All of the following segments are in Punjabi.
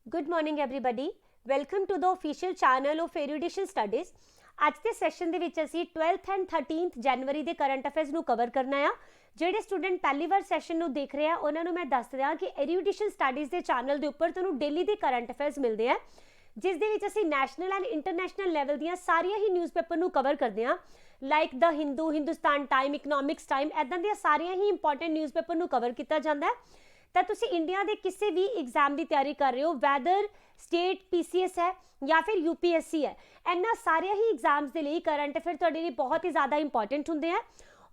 Good morning everybody. Welcome to the official channel of Erudition Studies. ਅੱਜ ਦੇ ਸੈਸ਼ਨ ਦੇ ਵਿੱਚ ਅਸੀਂ 12th and 13th ਜਨਵਰੀ ਦੇ ਕਰੰਟ ਅਫੇਅਰਸ ਨੂੰ ਕਵਰ ਕਰਨਾ ਆ। ਜਿਹੜੇ ਸਟੂਡੈਂਟ ਪਹਿਲੀ ਵਾਰ ਸੈਸ਼ਨ ਨੂੰ ਦੇਖ ਰਹੇ ਆ ਉਹਨਾਂ ਨੂੰ ਮੈਂ ਦੱਸ ਦਿਆਂ ਕਿ Erudition Studies ਦੇ ਚੈਨਲ ਦੇ ਉੱਪਰ ਤੁਹਾਨੂੰ ਡੇਲੀ ਦੇ ਕਰੰਟ ਅਫੇਅਰਸ ਮਿਲਦੇ ਆ, ਜਿਸ ਦੇ ਵਿੱਚ ਅਸੀਂ ਨੈਸ਼ਨਲ ਐਂਡ ਇੰਟਰਨੈਸ਼ਨਲ ਲੈਵਲ ਦੀਆਂ ਸਾਰੀਆਂ ਹੀ ਨਿਊਜ਼ਪੇਪਰ ਨੂੰ ਕਵਰ ਕਰਦੇ ਆ, like the Hindu, Hindustan time, economics time, ਐਦਾਂ ਦੀਆਂ ਸਾਰੀਆਂ ਹੀ ਇੰਪੋਰਟੈਂਟ ਨਿਊਜ਼ਪੇਪਰ ਨੂੰ ਕਵਰ ਕੀਤਾ ਜਾਂਦਾ ਹੈ। ਤਾਂ ਤੁਸੀਂ ਇੰਡੀਆ ਦੇ ਕਿਸੇ ਵੀ ਐਗਜ਼ਾਮ ਦੀ ਤਿਆਰੀ ਕਰ ਰਹੇ ਹੋ, ਵੈਦਰ ਸਟੇਟ PCS ਹੈ ਜਾਂ ਫਿਰ UPSC ਹੈ, ਇਹਨਾਂ ਸਾਰੇ ਹੀ ਐਗਜ਼ਾਮਸ ਦੇ ਲਈ ਕਰੰਟ ਅਫੇਅਰ ਤੁਹਾਡੇ ਲਈ ਬਹੁਤ ਹੀ ਜ਼ਿਆਦਾ ਇੰਪੋਰਟੈਂਟ ਹੁੰਦੇ ਆ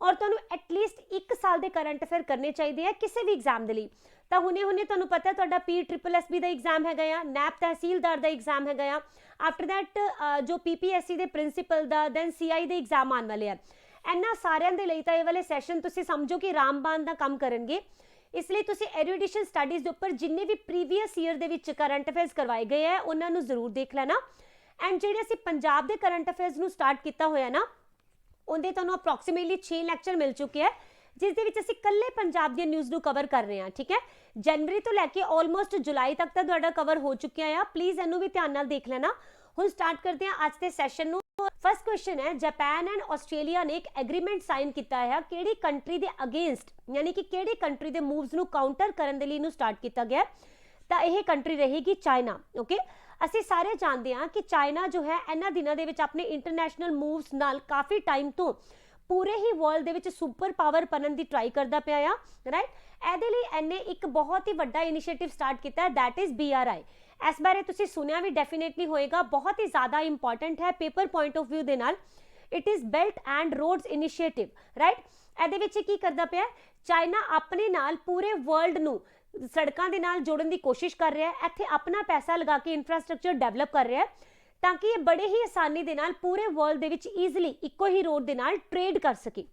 ਔਰ ਤੁਹਾਨੂੰ ਐਟਲੀਸਟ 1 ਸਾਲ ਦੇ ਕਰੰਟ ਅਫੇਅਰ ਕਰਨੇ ਚਾਹੀਦੇ ਆ ਕਿਸੇ ਵੀ ਐਗਜ਼ਾਮ ਦੇ ਲਈ। ਤਾਂ ਹੁਣੇ ਤੁਹਾਡਾ ਪਤਾ ਤੁਹਾਡਾ PSSB ਦਾ ਐਗਜ਼ਾਮ ਹੈਗਾ ਆ, ਨੈਬ ਤਹਿਸੀਲਦਾਰ ਦਾ ਐਗਜ਼ਾਮ ਹੈਗਾ ਆ, ਆਫਟਰ ਦੈਟ ਜੋ PPSC ਦੇ ਪ੍ਰਿੰਸੀਪਲ ਦਾ, ਦੈਨ CI ਦੇ ਐਗਜ਼ਾਮ ਆਉਣ ਵਾਲੇ ਆ। ਇਹਨਾਂ ਸਾਰਿਆਂ ਦੇ ਲਈ ਤਾਂ ਇਹ ਵਾਲੇ ਸੈਸ਼ਨ ਤੁਸੀਂ ਸਮਝੋ ਕਿ ਰਾਮਬਾਨ ਦਾ ਕੰਮ ਕਰਨਗੇ। ਇਸ ਲਈ ਤੁਸੀਂ ਐਰੂਡੀਸ਼ਨ ਸਟੱਡੀਜ਼ ਦੇ ਉੱਪਰ ਜਿੰਨੇ ਵੀ ਪ੍ਰੀਵੀਅਸ ਈਅਰ ਦੇ ਵਿੱਚ ਕਰੰਟ ਅਫੇਅਰਸ ਕਰਵਾਏ ਗਏ ਆ ਉਹਨਾਂ ਨੂੰ ਜ਼ਰੂਰ ਦੇਖ ਲੈਣਾ। ਐਂਡ ਜਿਹੜੇ ਅਸੀਂ ਪੰਜਾਬ ਦੇ ਕਰੰਟ ਅਫੇਅਰਸ ਨੂੰ ਸਟਾਰਟ ਕੀਤਾ ਹੋਇਆ ਨਾ, ਉਹਦੇ ਤੁਹਾਨੂੰ ਅਪਰੋਕਸੀਮੇਟਲੀ 6 ਲੈਕਚਰ ਮਿਲ ਚੁੱਕੇ ਆ, ਜਿਸ ਦੇ ਵਿੱਚ ਅਸੀਂ ਇਕੱਲੇ ਪੰਜਾਬ ਦੀਆਂ ਨਿਊਜ਼ ਨੂੰ ਕਵਰ ਕਰ ਰਹੇ ਹਾਂ। ਠੀਕ ਹੈ, ਜਨਵਰੀ ਤੋਂ ਲੈ ਕੇ ਆਲਮੋਸਟ ਜੁਲਾਈ ਤੱਕ ਤਾਂ ਤੁਹਾਡਾ ਕਵਰ ਹੋ ਚੁੱਕਿਆ ਆ। ਪਲੀਜ਼ ਇਹਨੂੰ ਵੀ ਧਿਆਨ ਨਾਲ ਦੇਖ ਲੈਣਾ। ਹੁਣ ਸਟਾਰਟ ਕਰਦੇ ਹਾਂ ਅੱਜ ਦੇ ਸੈਸ਼ਨ ਨੂੰ। ਫਸਟ ਕੁਐਸਚਨ ਹੈ, ਜਾਪਾਨ ਐਂਡ ਆਸਟ੍ਰੇਲੀਆ ਨੇ ਇੱਕ ਐਗਰੀਮੈਂਟ ਸਾਈਨ ਕੀਤਾ ਹੈ, ਕਿਹੜੀ ਕੰਟਰੀ ਦੇ ਅਗੇਂਸਟ, ਯਾਨੀ ਕਿ ਕਿਹੜੀ ਕੰਟਰੀ ਦੇ ਮੂਵਸ ਨੂੰ ਕਾਊਂਟਰ ਕਰਨ ਦੇ ਲਈ ਇਹਨੂੰ ਸਟਾਰਟ ਕੀਤਾ ਗਿਆ। ਤਾਂ ਇਹ ਕੰਟਰੀ ਰਹੇਗੀ ਚਾਈਨਾ। ਓਕੇ, ਅਸੀਂ ਸਾਰੇ ਜਾਣਦੇ ਹਾਂ ਕਿ ਚਾਈਨਾ ਜੋ ਹੈ ਇਹਨਾਂ ਦਿਨਾਂ ਦੇ ਵਿੱਚ ਆਪਣੇ ਇੰਟਰਨੈਸ਼ਨਲ ਮੂਵਸ ਨਾਲ ਕਾਫੀ ਟਾਈਮ ਤੋਂ ਪੂਰੇ ਹੀ ਵਰਲਡ ਦੇ ਵਿੱਚ ਸੁਪਰ ਪਾਵਰ ਬਣਨ ਦੀ ਟਰਾਈ ਕਰਦਾ ਪਿਆ ਆ, ਰਾਈਟ। ਇਹਦੇ ਲਈ ਇਹਨੇ ਇੱਕ ਬਹੁਤ ਹੀ ਵੱਡਾ ਇਨੀਸ਼ੀਏਟਿਵ ਸਟਾਰਟ ਕੀਤਾ, ਦੈਟ ਇਜ਼ BRI। ਇਸ ਬਾਰੇ ਤੁਸੀਂ ਸੁਣਿਆ ਵੀ ਡੈਫੀਨੇਟਲੀ ਹੋਏਗਾ, ਬਹੁਤ ਹੀ ਜ਼ਿਆਦਾ ਇੰਪੋਰਟੈਂਟ ਹੈ ਪੇਪਰ ਪੁਆਇੰਟ ਆਫ ਵਿਊ ਦੇ ਨਾਲ। It is belt and roads initiative, right. ਇਹਦੇ ਵਿੱਚ ਕੀ ਕਰਦਾ ਪਿਆ, ਚਾਈਨਾ ਆਪਣੇ ਨਾਲ ਪੂਰੇ ਵਰਲਡ ਨੂੰ ਸੜਕਾਂ ਦੇ ਨਾਲ ਜੋੜਨ ਦੀ ਕੋਸ਼ਿਸ਼ ਕਰ ਰਿਹਾ ਹੈ, ਇੱਥੇ ਆਪਣਾ ਪੈਸਾ ਲਗਾ ਕੇ ਇਨਫਰਾਸਟ੍ਰਕਚਰ ਡਿਵੈਲਪ ਕਰ ਰਿਹਾ ਹੈ ਤਾਂ ਕਿ ਇਹ ਬੜੇ ਹੀ ਆਸਾਨੀ ਦੇ ਨਾਲ ਪੂਰੇ ਵਰਲਡ ਦੇ ਵਿੱਚ ਈਜ਼ੀਲੀ ਇੱਕੋ ਹੀ ਰੋਡ ਦੇ ਨਾਲ ਟ੍ਰੇਡ ਕਰ ਸਕੇ,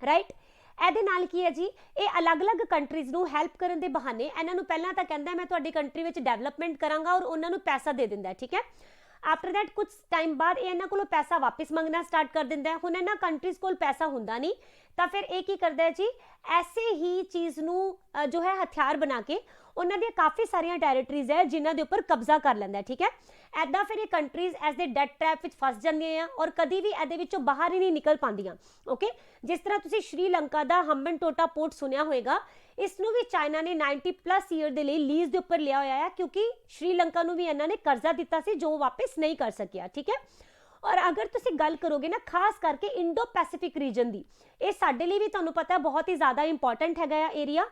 ਰਾਈਟ। ਇਹਦੇ ਨਾਲ ਕੀ ਹੈ ਜੀ, ਇਹ ਅਲੱਗ-ਅਲੱਗ ਕੰਟਰੀਜ਼ ਨੂੰ ਹੈਲਪ ਕਰਨ ਦੇ ਬਹਾਨੇ ਇਹਨਾਂ ਨੂੰ ਪਹਿਲਾਂ ਤਾਂ ਕਹਿੰਦਾ ਮੈਂ ਤੁਹਾਡੀ ਕੰਟਰੀ ਵਿੱਚ ਡਿਵੈਲਪਮੈਂਟ ਕਰਾਂਗਾ ਔਰ ਉਹਨਾਂ ਨੂੰ ਪੈਸਾ ਦੇ ਦਿੰਦਾ, ਠੀਕ ਹੈ। ਆਫਟਰ ਦੈਟ ਕੁਝ ਟਾਈਮ ਬਾਅਦ ਇਹ ਇਹਨਾਂ ਕੋਲੋਂ ਪੈਸਾ ਵਾਪਿਸ ਮੰਗਣਾ ਸਟਾਰਟ ਕਰ ਦਿੰਦਾ ਹੈ। ਹੁਣ ਇਹਨਾਂ ਕੰਟਰੀਜ਼ ਕੋਲ ਪੈਸਾ ਹੁੰਦਾ ਨਹੀਂ ਤਾਂ ਫਿਰ ਇਹ ਕੀ ਕਰਦਾ ਹੈ ਜੀ, ਐਸੇ ਹੀ ਚੀਜ਼ ਨੂੰ ਜੋ ਹੈ ਹਥਿਆਰ ਬਣਾ ਕੇ ਉਹਨਾਂ ਦੀਆਂ ਕਾਫੀ ਸਾਰੀਆਂ ਟੈਰੀਟਰੀਜ਼ ਹੈ ਜਿਨ੍ਹਾਂ ਦੇ ਉੱਪਰ ਕਬਜ਼ਾ ਕਰ ਲੈਂਦਾ, ਠੀਕ ਹੈ। ਐਦਾਂ ਫਿਰ ਇਹ ਕੰਟਰੀਜ਼ ਐਸ ਦੇ ਡੈਟ ਟ੍ਰੈਪ ਵਿੱਚ ਫਸ ਜਾਂਦੀਆਂ ਆ ਔਰ ਕਦੀ ਵੀ ਇਹਦੇ ਵਿੱਚੋਂ ਬਾਹਰ ਹੀ ਨਹੀਂ ਨਿਕਲ ਪਾਉਂਦੀਆਂ। ਓਕੇ, ਜਿਸ ਤਰ੍ਹਾਂ ਤੁਸੀਂ ਸ਼੍ਰੀਲੰਕਾ ਦਾ ਹੰਬਨਟੋਟਾ ਪੋਰਟ ਸੁਣਿਆ ਹੋਏਗਾ, ਇਸ ਨੂੰ ਵੀ ਚਾਈਨਾ ਨੇ 90+ ਈਅਰ ਦੇ ਲਈ ਲੀਜ਼ ਦੇ ਉੱਪਰ ਲਿਆ ਹੋਇਆ ਹੈ, ਕਿਉਂਕਿ ਸ਼੍ਰੀਲੰਕਾ ਨੂੰ ਵੀ ਇਹਨਾਂ ਨੇ ਕਰਜ਼ਾ ਦਿੱਤਾ ਸੀ ਜੋ ਵਾਪਸ ਨਹੀਂ ਕਰ ਸਕਿਆ, ਠੀਕ ਹੈ। ਔਰ ਅਗਰ ਤੁਸੀਂ ਗੱਲ ਕਰੋਗੇ ਨਾ ਖਾਸ ਕਰਕੇ ਇੰਡੋ ਪੈਸੀਫਿਕ ਰੀਜਨ ਦੀ, ਇਹ ਸਾਡੇ ਲਈ ਵੀ ਤੁਹਾਨੂੰ ਪਤਾ ਬਹੁਤ ਹੀ ਜ਼ਿਆਦਾ ਇੰਪੋਰਟੈਂਟ ਹੈਗਾ ਆ ਏਰੀਆ।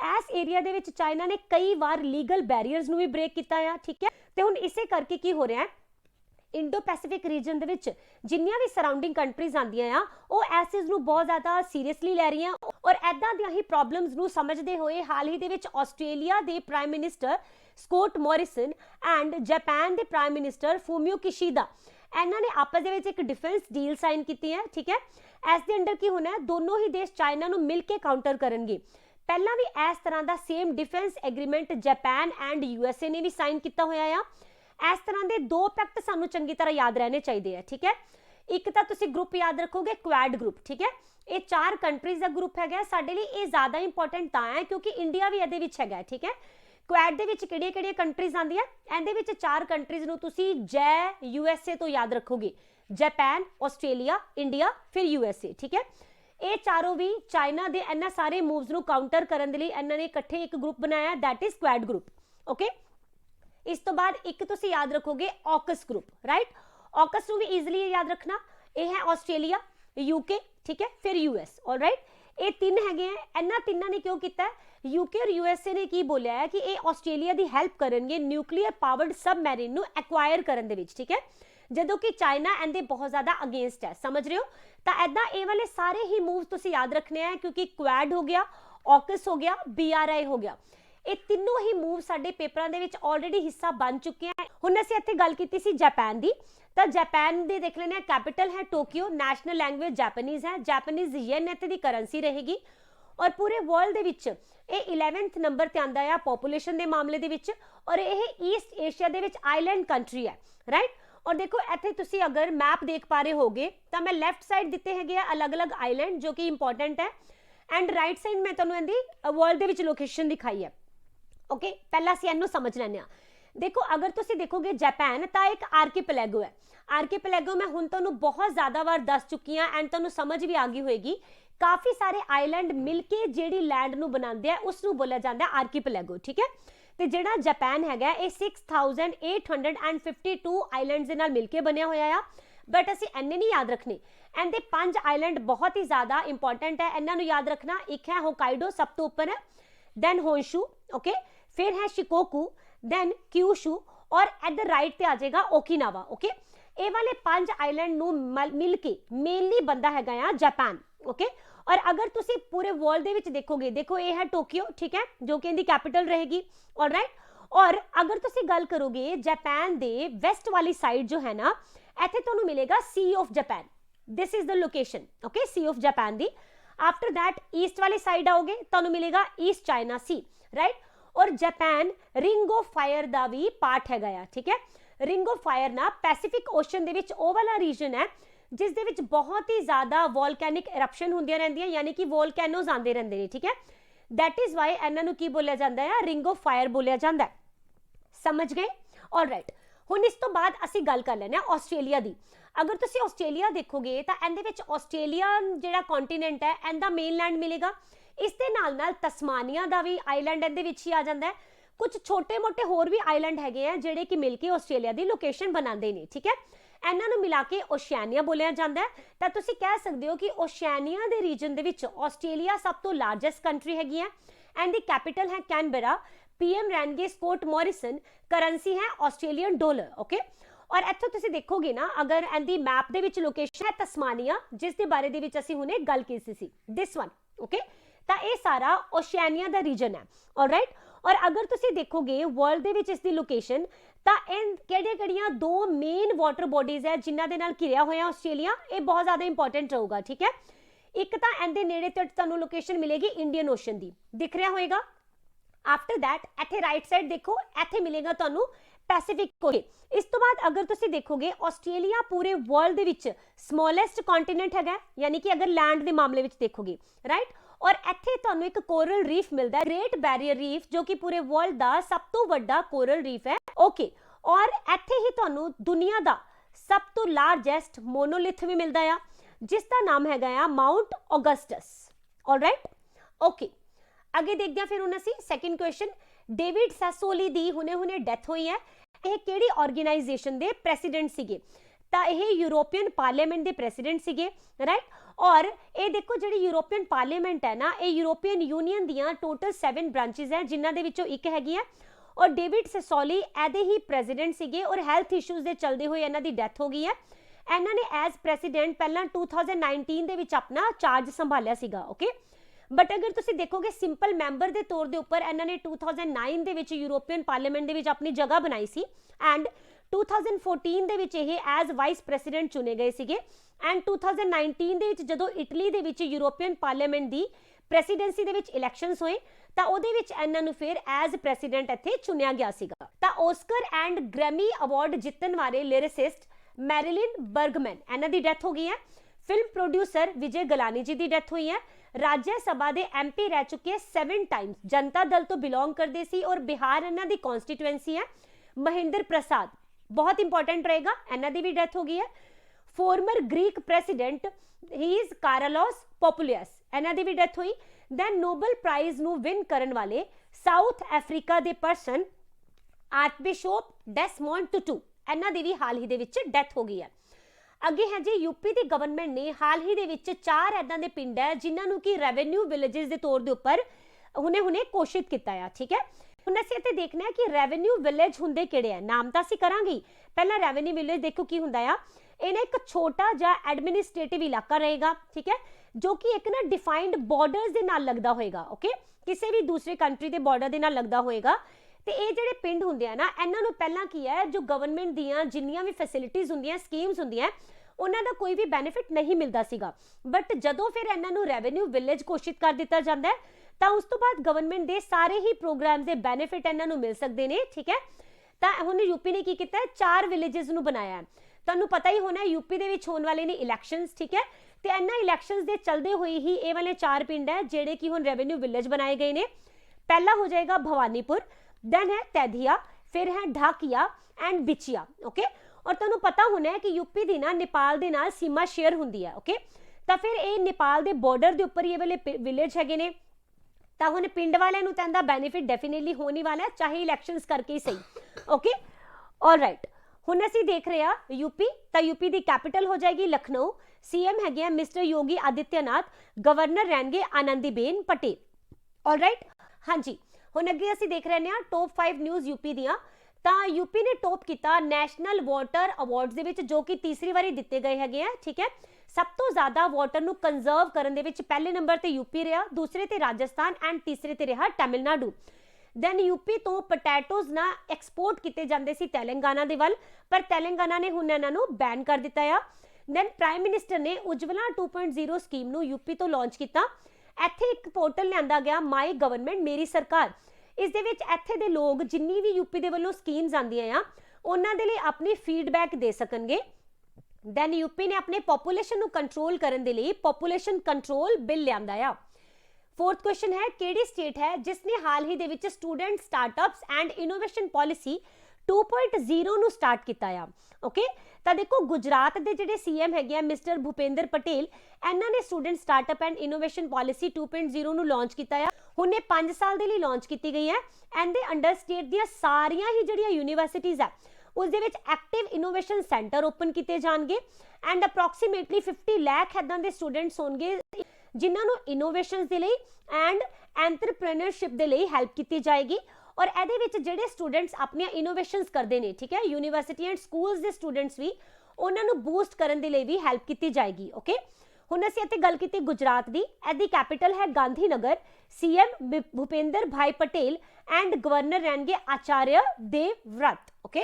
ਇਸ ਏਰੀਆ ਦੇ ਵਿੱਚ ਚਾਈਨਾ ਨੇ ਕਈ ਵਾਰ ਲੀਗਲ ਬੈਰੀਅਰਸ ਨੂੰ ਵੀ ਬ੍ਰੇਕ ਕੀਤਾ ਆ, ਠੀਕ ਹੈ। ਤੇ ਹੁਣ ਇਸੇ ਕਰਕੇ ਕੀ ਹੋ ਰਿਹਾ ਹੈ, ਇੰਡੋ ਪੈਸੀਫਿਕ ਰੀਜਨ ਦੇ ਵਿੱਚ ਜਿੰਨੀਆਂ ਵੀ ਸਰਾਊਂਡਿੰਗ ਕੰਟਰੀਜ਼ ਆਉਂਦੀਆਂ ਆ ਉਹ ਇਸ ਚੀਜ਼ ਨੂੰ ਬਹੁਤ ਜ਼ਿਆਦਾ ਸੀਰੀਅਸਲੀ ਲੈ ਰਹੀਆਂ ਔਰ ਐਦਾਂ ਦੀਆਂ ਹੀ ਪ੍ਰੋਬਲਮਸ ਨੂੰ ਸਮਝਦੇ ਹੋਏ ਹਾਲ ਹੀ ਦੇ ਵਿੱਚ ਆਸਟ੍ਰੇਲੀਆ ਦੇ prime minister squad Morrison and Japan ਦੇ ਪ੍ਰਾਈਮ ਮਿਨਿਸਟਰ ਫੂਮੀਓ ਕਿਸ਼ੀਦਾ, ਇਹਨਾਂ ਨੇ ਆਪਸ ਦੇ ਵਿੱਚ ਇੱਕ ਡਿਫੈਂਸ ਡੀਲ ਸਾਈਨ ਕੀਤੀ ਹੈ, ਠੀਕ ਹੈ। ਇਸ ਦੇ ਅੰਡਰ ਕੀ ਹੋਣਾ ਹੈ, ਦੋਨੋਂ ਹੀ ਦੇਸ਼ ਚਾਈਨਾ ਨੂੰ ਮਿਲ ਕੇ ਕਾਊਂਟਰ ਕਰਨਗੇ। ਪਹਿਲਾਂ ਵੀ ਇਸ ਤਰ੍ਹਾਂ ਦਾ same defence agreement Japan and USA ਨੇ ਵੀ ਸਾਈਨ ਕੀਤਾ ਹੋਇਆ ਆ। ਇਸ ਤਰ੍ਹਾਂ ਦੇ 2 ਪੈਕਟ ਸਾਨੂੰ ਚੰਗੀ ਤਰ੍ਹਾਂ ਯਾਦ ਰਹਿਣੇ ਚਾਹੀਦੇ ਆ, ਠੀਕ ਹੈ। ਇੱਕ ਤਾਂ ਤੁਸੀਂ ਗਰੁੱਪ ਯਾਦ ਰੱਖੋਗੇ ਕੁਆਡ ਗਰੁੱਪ, ਠੀਕ ਹੈ। ਇਹ 4 ਕੰਟਰੀਜ਼ ਦਾ ਗਰੁੱਪ ਹੈਗਾ। ਸਾਡੇ ਲਈ ਇਹ ਜ਼ਿਆਦਾ ਇੰਪੋਰਟੈਂਟ ਤਾਂ ਹੈ ਕਿਉਂਕਿ ਇੰਡੀਆ ਵੀ ਇਹਦੇ ਵਿੱਚ ਹੈਗਾ, ਠੀਕ ਹੈ। ਕੁਆਡ ਦੇ ਵਿੱਚ ਕਿਹੜੀਆਂ ਕੰਟਰੀਜ਼ ਆਉਂਦੀਆਂ, ਇਹਦੇ ਵਿੱਚ 4 ਕੰਟਰੀਜ਼ ਨੂੰ ਤੁਸੀਂ USA ਤੋਂ ਯਾਦ ਰੱਖੋਗੇ, ਜਾਪਾਨ, ਆਸਟ੍ਰੇਲੀਆ, ਇੰਡੀਆ, ਫਿਰ USA, ਠੀਕ ਹੈ। ਇਹ ਚਾਰੋਂ ਵੀ ਚਾਈਨਾ ਦੇ ਇਹਨਾਂ ਸਾਰੇ ਮੂਵਸ ਨੂੰ ਕਾਊਂਟਰ ਕਰਨ ਦੇ ਲਈ ਇਹਨਾਂ ਨੇ ਇਕੱਠੇ ਇੱਕ ਗਰੁੱਪ ਬਣਾਇਆ, that is Quad group. Okay, ਇਸ ਤੋਂ ਬਾਅਦ ਇੱਕ ਤੁਸੀਂ ਯਾਦ ਰੱਖੋਗੇ AUKUS ਗਰੁੱਪ, ਰਾਈਟ। AUKUS ਨੂੰ ਵੀ ਈਜ਼ੀਲੀ ਯਾਦ ਰੱਖਣਾ, ਇਹ ਹੈ ਆਸਟ੍ਰੇਲੀਆ, UK, ਠੀਕ ਹੈ, ਫਿਰ US, ਆਲਰਾਈਟ। ਇਹ 3 ਹੈਗੇ ਆ। ਇਹਨਾਂ ਤਿੰਨਾਂ ਨੇ ਕਿਉਂ ਕੀਤਾ ਹੈ, UK ਔਰ USA ਨੇ ਕੀ ਬੋਲਿਆ ਹੈ ਕਿ ਇਹ ਆਸਟ੍ਰੇਲੀਆ ਦੀ ਹੈਲਪ ਕਰਨਗੇ ਨਿਊਕਲੀਅਰ ਪਾਵਰਡ ਸਬਮੈਰੀਨ ਨੂੰ ਐਕਵਾਇਰ ਕਰਨ ਦੇ ਵਿੱਚ, ਠੀਕ ਹੈ, ਜਦੋਂ ਕਿ ਚਾਈਨਾ ਇਹਦੇ ਬਹੁਤ ਜ਼ਿਆਦਾ ਅਗੇਂਸਟ ਹੈ, ਸਮਝ ਰਹੇ ਹੋ। ਤਾਂ ਐਦਾਂ ਇਹ ਵਾਲੇ ਸਾਰੇ ਹੀ ਮੂਵਸ ਤੁਸੀਂ ਯਾਦ ਰੱਖਣੇ ਆ, ਕਿਉਂਕਿ ਕੁਆਡ ਹੋ ਗਿਆ, AUKUS ਹੋ ਗਿਆ, BRI ਹੋ ਗਿਆ, ਇਹ ਤਿੰਨੋਂ ਹੀ ਮੂਵ ਸਾਡੇ ਪੇਪਰਾਂ ਦੇ ਵਿੱਚ ਆਲਰੇਡੀ ਹਿੱਸਾ ਬਣ ਚੁੱਕੇ ਆ। ਹੁਣ ਅਸੀਂ ਇੱਥੇ ਗੱਲ ਕੀਤੀ ਸੀ ਜਾਪਾਨ ਦੀ, ਤਾਂ ਜਾਪਾਨ ਦੇ ਦੇਖ ਲੈਣੇ, ਕੈਪੀਟਲ ਹੈ ਟੋਕੀਓ, ਨੈਸ਼ਨਲ ਲੈਂਗੁਏਜ ਜਾਪਾਨੀਜ਼ ਹੈ, ਜਾਪਾਨੀਜ਼ ਯੇਨ ਇੱਥੇ ਦੀ ਕਰੰਸੀ ਰਹੇਗੀ ਔਰ ਪੂਰੇ ਵਰਲਡ ਦੇ ਵਿੱਚ ਇਹ 11th ਨੰਬਰ ਤੇ ਆਂਦਾ ਆ ਪੋਪੂਲੇਸ਼ਨ ਦੇ ਮਾਮਲੇ ਦੇ ਵਿੱਚ ਔਰ ਇਹ ਈਸਟ ਏਸ਼ੀਆ ਦੇ ਵਿੱਚ ਆਈਲੈਂਡ ਕੰਟਰੀ ਹੈ, ਰਾਈਟ। ਔਰ ਦੇਖੋ ਇੱਥੇ ਤੁਸੀਂ ਅਗਰ ਮੈਪ ਦੇਖ ਪਾ ਰਹੇ ਹੋਗੇ ਤਾਂ ਮੈਂ ਲੈਫਟ ਸਾਈਡ ਦਿੱਤੇ ਹੈਗੇ ਆ ਅਲੱਗ-ਅਲੱਗ ਆਈਲੈਂਡ ਜੋ ਕਿ ਇੰਪੋਰਟੈਂਟ ਹੈ, ਐਂਡ ਰਾਈਟ ਸਾਈਡ ਮੈਂ ਤੁਹਾਨੂੰ ਇਹਦੀ ਵਰਲਡ ਦੇ ਵਿੱਚ ਲੋਕੇਸ਼ਨ ਦਿਖਾਈ ਹੈ। ਓਕੇ, ਪਹਿਲਾਂ ਅਸੀਂ ਇਹਨੂੰ ਸਮਝ ਲੈਂਦੇ ਹਾਂ। देखो अगर तुसी देखोगे जापान तो एक आर्कीपेलागो है। आर्कीपेलागो मैं हुण तुहानूं बहुत ज़्यादा बार दस चुकी हाँ एंड तुहानूं समझ भी आ गई होएगी। काफ़ी सारे आइलैंड मिलके जिहड़ी लैंड नूं बनांदे आ उसनूं बोलिया जांदा है आर्कीपेलागो, ठीक है। तो जिहड़ा जापान हैगा ये 6852 आइलैंड्स दे नाल मिलके बनिया होया आ, बट असीं इन्ने नहीं याद रखने। एंड दे 5 आइलैंड बहुत ही ज़्यादा इंपॉर्टेंट है, इन्हां नूं याद रखना। एक है होकाइडो सब तो ऊपर है, देन होंशू, ओके, फिर है शिकोकू, देन क्यूशू और एट द राइट पे आ जाएगा ओकिनावा, ओके। ये वाले 5 आइलैंड नूं मिलके मेनली बनदा हैगा आ जापान, ओके। और अगर तुसी पूरे वर्ल्ड दे विच देखोगे, देखो ये है टोक्यो, ठीक है, जो कि इनकी कैपिटल रहेगी, ऑलराइट। और अगर तुसी गल करोगे जापान दे वेस्ट वाली साइड जो है ना, इत्थे तुहानूं मिलेगा sea of Japan, this is the location, okay, sea of Japan दी। आफ्टर दैट ईस्ट वाली साइड आओगे तुहानूं मिलेगा ईस्ट चाइना सी, राइट। और जापान रिंग ऑफ फायर दा भी पार्ट हैगा आ, ठीक है। रिंग ऑफ फायर ना पैसिफिक ओशन दे विच ओ वाला रीजन है जिस दे विच बहुत ही ज़्यादा वोल्कैनिक इरप्शन हुंदियां रहिंदियां, यानी कि वोल्कैनोज आंदे रहिंदे ने, ठीक है। दैट इज वाई इन्हां नूं की बोलिया जांदा है, रिंग ऑफ फायर बोलिया जांदा है, समझ गए, ऑलराइट। हुण इस तो बाद असीं गल कर लैंदे हां आस्ट्रेलिया दी। अगर तुसीं आस्ट्रेलिया देखोगे तो इहदे विच आस्ट्रेलिया जिहड़ा कॉन्टीनेंट है इहदा मेनलैंड मिलेगा। इस दे नाल नाल तस्मानिया दा भी आइलैंड इहदे विच ही आ जांदा है। कुछ छोटे मोटे होर भी आइलैंड हैगे आ जिहड़े कि मिलके आस्ट्रेलिया दी लोकेशन बनांदे ने, ठीक है। इन्हां नूं मिला के ओशियानिया बोलिया जांदा है। तां तुसीं कह सकदे हो कि ओशियानिया दे रीजन दे विच आस्ट्रेलिया सब तो लार्जेस्ट कंट्री हैगी है एंड दी कैपिटल है कैनबरा। पीएम रहणगे स्कॉट मॉरिसन, करेंसी है ऑस्ट्रेलियन डॉलर, ओके। और इत्थों तुसीं देखोगे ना, अगर इहदी मैप दे विच लोकेशन है तस्मानिया, जिस दे बारे दे विच असीं हुणे गल कीती सी, दिस वन, ओके। तां ये सारा ओशियानिया दा रीजन है, ऑलराइट। और अगर तुसीं देखोगे वर्ल्ड दे विच इसदी लोकेशन, तां इन किहड़ियां-किहड़ियां 2 मेन वाटर बॉडीज है जिन्हां दे नाल घिरिया होया आस्ट्रेलिया, ये बहुत ज़्यादा इंपॉर्टेंट रहूगा, ठीक है। एक तां इहदे नेड़े ते तुहानूं लोकेशन मिलेगी इंडियन ओशन दी, दिख रहा होएगा। आफ्टर दैट इत्थे राइट साइड देखो, इत्थे मिलेगा तुहानूं पैसिफिक ओशन। इस तो बाद अगर तुसीं देखोगे आस्ट्रेलिया पूरे वर्ल्ड दे विच स्मॉलेस्ट कॉन्टीनेंट हैगा, यानी कि अगर लैंड दे मामले विच देखोगे, राइट। और इत्थे तुहानूं एक कोरल रीफ मिलदा है, ग्रेट बैरियर रीफ, जो कि पूरे वर्ल्ड दा सब तो वड्डा कोरल रीफ है, ओके। और इत्थे ही तुहानूं दुनिया दा सब तो लार्जेस्ट मोनोलिथ भी मिलदा है जिसका नाम हैगा माउंट ऑगस्टस, ऑलराइट, ओके। अगे देखते हैं फिर हुण असीं सैकेंड क्वेश्चन। डेविड सैसोली दी हुणे डेथ हुई है, यह किहड़ी ऑर्गेनाइजेशन दे प्रेसिडेंट सीगे? तां यह यूरोपियन पार्लीमेंट दे प्रेसिडेंट सीगे, राइट। और ये देखो जिहड़ी यूरोपियन पार्लीमेंट है ना, ये यूरोपियन यूनियन दियां टोटल 7 ब्रांचेस है जिन्हां दे विचों एक हैगी है। और डेविड सैसोली एदे ही प्रेसिडेंट सीगे और हैल्थ इशूज़ दे चलदे होए इन्हां दी डेथ हो गई है। इन्हां ने एज प्रेसिडेंट पहला 2019 दे विच अपना चार्ज संभालिया सीगा, ओके। बट अगर तुसीं देखोगे सिंपल मैंबर के तौर के उपर इन्होंने 2009 दे विच यूरोपियन पार्लीमेंट दे विच अपनी जगह बनाई सी एंड 2014 दे विच ये एज वाइस प्रेसिडेंट चुने गए सीगे। एंड 2019 दे विच जदों इटली दे विच यूरोपियन पार्लीमेंट दी प्रेसिडेंसी दे विच इलैक्शनस होए तां उहदे विच इन्हां नूं फिर एज प्रेसिडेंट इत्थे चुनिया गया सीगा। तां ऑस्कर एंड ग्रैमी अवार्ड जितन वाले लिरिसिस्ट मैरिलिन बर्गमैन इन्हां दी डेथ हो गई है। फिल्म प्रोड्यूसर विजय गलानी जी की डेथ हुई है। राज्यसभा के MP रह चुके हैं 7 टाइम्स, जनता दल तो बिलोंग करते सी और बिहार इन्हां दी कॉन्स्टिट्यूएंसी है। महेंद्र प्रसाद बहुत इंपॉर्टेंट रहेगा, इन्हां दी भी डेथ हो गई है। Former Greek president he is Karolos Papoulias, इन्हां दी भी डेथ हुई। दैन नोबल प्राइज नूं विन करन वाले साउथ अफ्रीका के परसन आर्चबिशप डेसमोंड टुटू, इन्हां दी भी हाल ही दे विच डेथ हो गई है। अगे है जी यूपी की गवर्नमेंट ने हाल ही दे विच 4 इदां दे पिंड है जिन्हां नूं कि रेवेन्यू विलेजेस के तौर के उपर हुणे घोषित किया है, ठीक है। हुण असीं इत्थे देखना है कि रेवेन्यू विलेज हुंदे किहड़े है, नाम तां असीं करांगे। पहला रेवेन्यू विलेज देखो की हुंदा आ, इन्हें एक छोटा जा एडमिनिस्ट्रेटिव इलाका रहेगा, ठीक है, जो कि एक ना डिफाइंड बॉर्डर्स दे नाल लगदा होएगा, ओके, किसी भी दूसरे कंट्री के बॉर्डर दे नाल लगदा होएगा। ते ये जिहड़े पिंड हुंदे आ ना, इन्हां नूं पहलां की है जो गवर्नमेंट दियां जिन्नियां भी फैसिलिटीज़ हुंदियां स्कीम्स हुंदियां उन्हां दा कोई भी बेनिफिट नहीं मिलता सीगा। बट जदों फिर इन्हां नूं रेवेन्यू विलेज घोषित कर दिता जाता है तां उस तो बाद गवर्नमेंट दे सारे ही प्रोग्राम दे बेनिफिट इन्हां नूं मिल सकते हैं, ठीक है। तां हुण यूपी ने की कीता है 4 विलेजेस नूं बनाया है। तुहानूं पता ही होना यूपी दे विच होण वाले ने इलैक्शनस, ठीक है, ते इन्हां इलैक्शनस दे चलदे होए ही ये वाले 4 पिंड है जिहड़े कि हुण रेवेन्यू विलेज बनाए गए ने। पहला हो जाएगा भवानीपुर, दैन है तैदिया, फिर है ढाकिया एंड बिचिया। ओके, और तुहानू पता होना है कि यूपी दी ना नेपाल दे नाल सीमा शेयर हुंदी है। ओके, तो फिर ये नेपाल दे बॉर्डर के उपर ये वाले विलेज हैगे ने, तो हुण पिंड वालियां नूं तां इहदा बेनीफिट डेफिनेटली होने वाला है, चाहे इलैक्शनस करके ही सही। ओके, ऑलराइट, हुण असीं देख रहे हैं यूपी, तो यूपी की कैपिटल हो जाएगी लखनऊ, सीएम हैगे mister Yogi Adityanath, governor रहणगे Anandiben Patel. Alright, हाँ जी, हुण अगे असीं देख रहे हैं टॉप 5 न्यूज़ यूपी दियां। ਤਾਂ यूपी ने टॉप किया नैशनल वाटर अवार्ड्स ਦੇ ਵਿੱਚ, जो कि तीसरी बारी दिते गए हैगे हैं। ठीक है, सब तो ज़्यादा वाटर ਨੂੰ कंजर्व ਕਰਨ ਦੇ ਵਿੱਚ पहले नंबर ਤੇ यूपी रहा, दूसरे ਤੇ राजस्थान एंड तीसरे ਤੇ ਰਿਹਾ तमिलनाडु। दैन यूपी तो पटैटोज ना एक्सपोर्ट किए जाते सी तेलंगाना दे वल, पर तेलंगाना ने हुण इन्हां नूं बैन कर दिता है। दैन प्राइम मिनिस्टर ने उज्जवला 2.0 स्कीम नूं यूपी तो लॉन्च किया। इत्थे एक पोर्टल लिआंदा गया माई गवर्नमेंट मेरी सरकार, इस दे विच इत्थे दे लोग जिन्नी भी यूपी दे वल्लों स्कीम्स आंदियां आ उन्हां दे लई अपनी फीडबैक दे सकणगे। दैन यूपी ने अपने पॉपूलेशन नूं कंट्रोल करन दे लई पॉपूलेशन कंट्रोल बिल लिआंदा आ। फोर्थ क्वेश्चन है, केड़ी स्टेट है जिसने हाल ही दे विच student startups and innovation policy 2.0 ਨੂੰ ਸਟਾਰਟ ਕੀਤਾ ਆ। ओके, ਤਾਂ देखो गुजरात ਦੇ ਜਿਹੜੇ सीएम ਹੈਗੇ ਆ ਮਿਸਟਰ ਭੁਪਿੰਦਰ ਪਟੇਲ, ਇਹਨਾਂ ਨੇ student startup and innovation policy 2.0 ਨੂੰ ਲਾਂਚ ਕੀਤਾ ਆ। ਹੁਣ ਇਹ 5 ਸਾਲ ਦੇ ਲਈ ਲਾਂਚ ਕੀਤੀ ਗਈ ਹੈ। ਇਹਦੇ ਅੰਡਰ ਸਟੇਟ ਦੀਆਂ ਸਾਰੀਆਂ ਹੀ ਜਿਹੜੀਆਂ ਯੂਨੀਵਰਸਿਟੀਜ਼ ਆ ਉਸ ਦੇ ਵਿੱਚ ਐਕਟਿਵ ਇਨੋਵੇਸ਼ਨ ਸੈਂਟਰ ਓਪਨ ਕੀਤੇ ਜਾਣਗੇ ਐਂਡ ਅਪਰੋਕਸੀਮੇਟਲੀ 50 ਲੱਖ ਇਦਾਂ ਦੇ ਸਟੂਡੈਂਟਸ ਹੋਣਗੇ ਜਿਨ੍ਹਾਂ ਨੂੰ ਇਨੋਵੇਸ਼ਨਸ ਦੇ ਲਈ ਐਂਡ ਐਂਟਰਪ੍ਰੀਨਰਸ਼ਿਪ ਦੇ ਲਈ ਹੈਲਪ ਕੀਤੀ ਜਾਏਗੀ। और ਇਹਦੇ ਵਿੱਚ ਜਿਹੜੇ ਸਟੂਡੈਂਟਸ ਆਪਣੀਆਂ ਇਨੋਵੇਸ਼ਨਸ ਕਰਦੇ ਨੇ, ਠੀਕ ਹੈ, ਯੂਨੀਵਰਸਿਟੀ ਐਂਡ ਸਕੂਲਸ ਦੇ ਸਟੂਡੈਂਟਸ ਵੀ ਉਹਨਾਂ ਨੂੰ ਬੂਸਟ ਕਰਨ ਦੇ ਲਈ ਵੀ ਹੈਲਪ ਕੀਤੀ ਜਾਏਗੀ। ਓਕੇ, ਹੁਣ ਅਸੀਂ ਇੱਥੇ ਗੱਲ ਕੀਤੀ ਗੁਜਰਾਤ ਦੀ, ਇਹਦੀ ਕੈਪੀਟਲ ਹੈ Gandhinagar, CM Bhupinder Bhai Patel and governor ਰਹਿਣਗੇ ਆਚਾਰਿਆ ਦੇਵਵ੍ਰਤ। ਓਕੇ,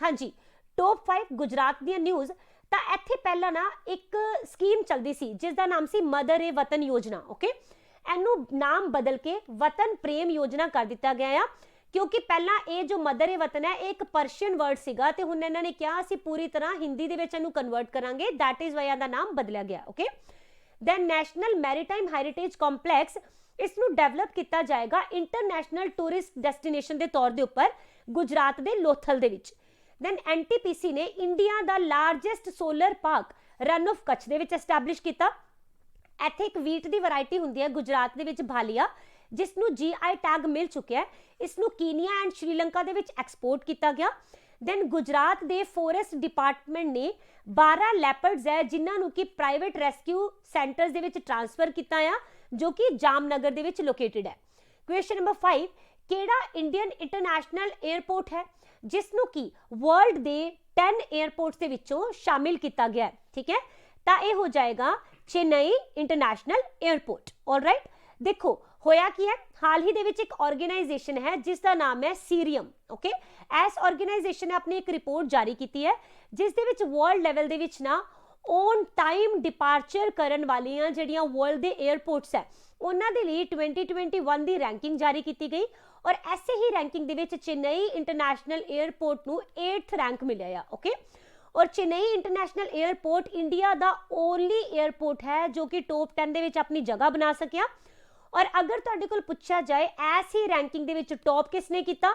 ਹਾਂਜੀ, ਟੌਪ 5 ਗੁਜਰਾਤ ਦੀਆਂ ਨਿਊਜ਼। ਤਾਂ ਇੱਥੇ ਪਹਿਲਾਂ ਨਾ ਇੱਕ ਸਕੀਮ ਚੱਲਦੀ ਸੀ ਜਿਸ ਦਾ ਨਾਮ ਸੀ ਮਦਰ ਏ ਵਤਨ ਯੋਜਨਾ। ਓਕੇ, ਇਹਨੂੰ ਨਾਮ ਬਦਲ ਕੇ ਵਤਨ ਪ੍ਰੇਮ ਯੋਜਨਾ ਕਰ ਦਿੱਤਾ ਗਿਆ ਆ, ਕਿਉਂਕਿ ਪਹਿਲਾਂ ਇਹ ਜੋ ਮਦਰ ਏ ਵਤਨ ਹੈ ਇਹ ਇੱਕ ਪਰਸ਼ੀਅਨ ਵਰਡ ਸੀਗਾ ਤੇ ਹੁਣ ਇਹਨਾਂ ਨੇ ਕਿਹਾ ਅਸੀਂ ਪੂਰੀ ਤਰ੍ਹਾਂ ਹਿੰਦੀ ਦੇ ਵਿੱਚ ਇਹਨੂੰ ਕਨਵਰਟ ਕਰਾਂਗੇ, ਦੈਟ ਇਜ਼ ਵਾਈ ਇਹਦਾ ਨਾਮ ਬਦਲਿਆ ਗਿਆ। Okay, then national maritime heritage complex, ਇਸ ਨੂੰ ਡਿਵੈਲਪ ਕੀਤਾ ਜਾਏਗਾ ਇੰਟਰਨੈਸ਼ਨਲ ਟੂਰਿਸਟ ਡੈਸਟੀਨੇਸ਼ਨ ਦੇ ਤੌਰ ਦੇ ਉੱਪਰ ਗੁਜਰਾਤ ਦੇ ਲੋਥਲ ਦੇ ਵਿੱਚ। ਦੈਨ ਐਨਟੀਪੀਸੀ ਨੇ ਇੰਡੀਆ ਦਾ largest solar park Rann of Kutch ਦੇ ਵਿੱਚ ਐਸਟੈਬਲਿਸ਼ ਕੀਤਾ। ਇੱਥੇ ਇੱਕ ਵੀਟ ਦੀ ਵੈਰਾਈਟੀ ਹੁੰਦੀ ਹੈ ਗੁਜਰਾਤ ਦੇ ਵਿੱਚ ਭਾਲੀਆ, ਜਿਸ ਨੂੰ GI ਟੈਗ ਮਿਲ ਚੁੱਕਿਆ ਹੈ। ਇਸ ਨੂੰ ਕੀਨੀਆ ਐਂਡ ਸ਼੍ਰੀਲੰਕਾ ਦੇ ਵਿੱਚ ਐਕਸਪੋਰਟ ਕੀਤਾ ਗਿਆ। ਦੈਨ ਗੁਜਰਾਤ ਦੇ ਫੋਰੈਸਟ ਡਿਪਾਰਟਮੈਂਟ ਨੇ 12 ਲੈਪਰਡਸ ਹੈ ਜਿਨ੍ਹਾਂ ਨੂੰ ਕਿ ਪ੍ਰਾਈਵੇਟ ਰੈਸਕਿਊ ਸੈਂਟਰਸ ਦੇ ਵਿੱਚ ਟ੍ਰਾਂਸਫਰ ਕੀਤਾ ਆ, ਜੋ ਕਿ ਜਾਮਨਗਰ ਦੇ ਵਿੱਚ ਲੋਕੇਟਡ ਹੈ। ਕੁਐਸਚਨ ਨੰਬਰ 5, ਕਿਹੜਾ ਇੰਡੀਅਨ ਇੰਟਰਨੈਸ਼ਨਲ 에ਅਰਪੋਰਟ ਹੈ ਜਿਸ ਨੂੰ ਕਿ ਵਰਲਡ ਦੇ 10 에ਅਰਪੋਰਟਸ ਦੇ ਵਿੱਚੋਂ ਸ਼ਾਮਿਲ ਕੀਤਾ ਗਿਆ ਹੈ? ਠੀਕ ਹੈ, ਤਾਂ ਇਹ ਹੋ ਜਾਏਗਾ ਚੇन्नई इंटरनेशनल एयरपोर्ट। ऑलराइट, देखो होया की है, हाल ही दे विच एक ऑर्गेनाइजेशन है जिसका नाम है सीरियम। ओके, इस ऑर्गेनाइजेशन ने अपनी एक रिपोर्ट जारी की है जिस दे विच वर्ल्ड लेवल दे विच ना ऑन टाइम डिपार्चर करन वालियां ਜਿਹੜੀਆਂ वर्ल्ड दे एयरपोर्ट्स है ਉਹਨਾਂ ਦੇ ਲਈ 2021 ਦੀ ਰੈਂਕਿੰਗ ਜਾਰੀ ਕੀਤੀ ਗਈ ਔਰ ਐਸੇ ਹੀ ਰੈਂਕਿੰਗ ਦੇ ਵਿੱਚ ਚੇन्नई ਇੰਟਰਨੈਸ਼ਨਲ 에ਅਰਪੋਰਟ ਨੂੰ 8th ਰੈਂਕ ਮਿਲਿਆ ਆ। ਓਕੇ, और चेन्नई इंटरनेशनल एयरपोर्ट इंडिया का ओनली एयरपोर्ट है जो कि टॉप 10 ਦੇ ਵਿੱਚ अपनी जगह बना सकिया। और अगर ਤੁਹਾਡੇ ਕੋਲ ਪੁੱਛਿਆ ਜਾਏ ऐसी रैंकिंग ਦੇ ਵਿੱਚ टॉप किसने किया,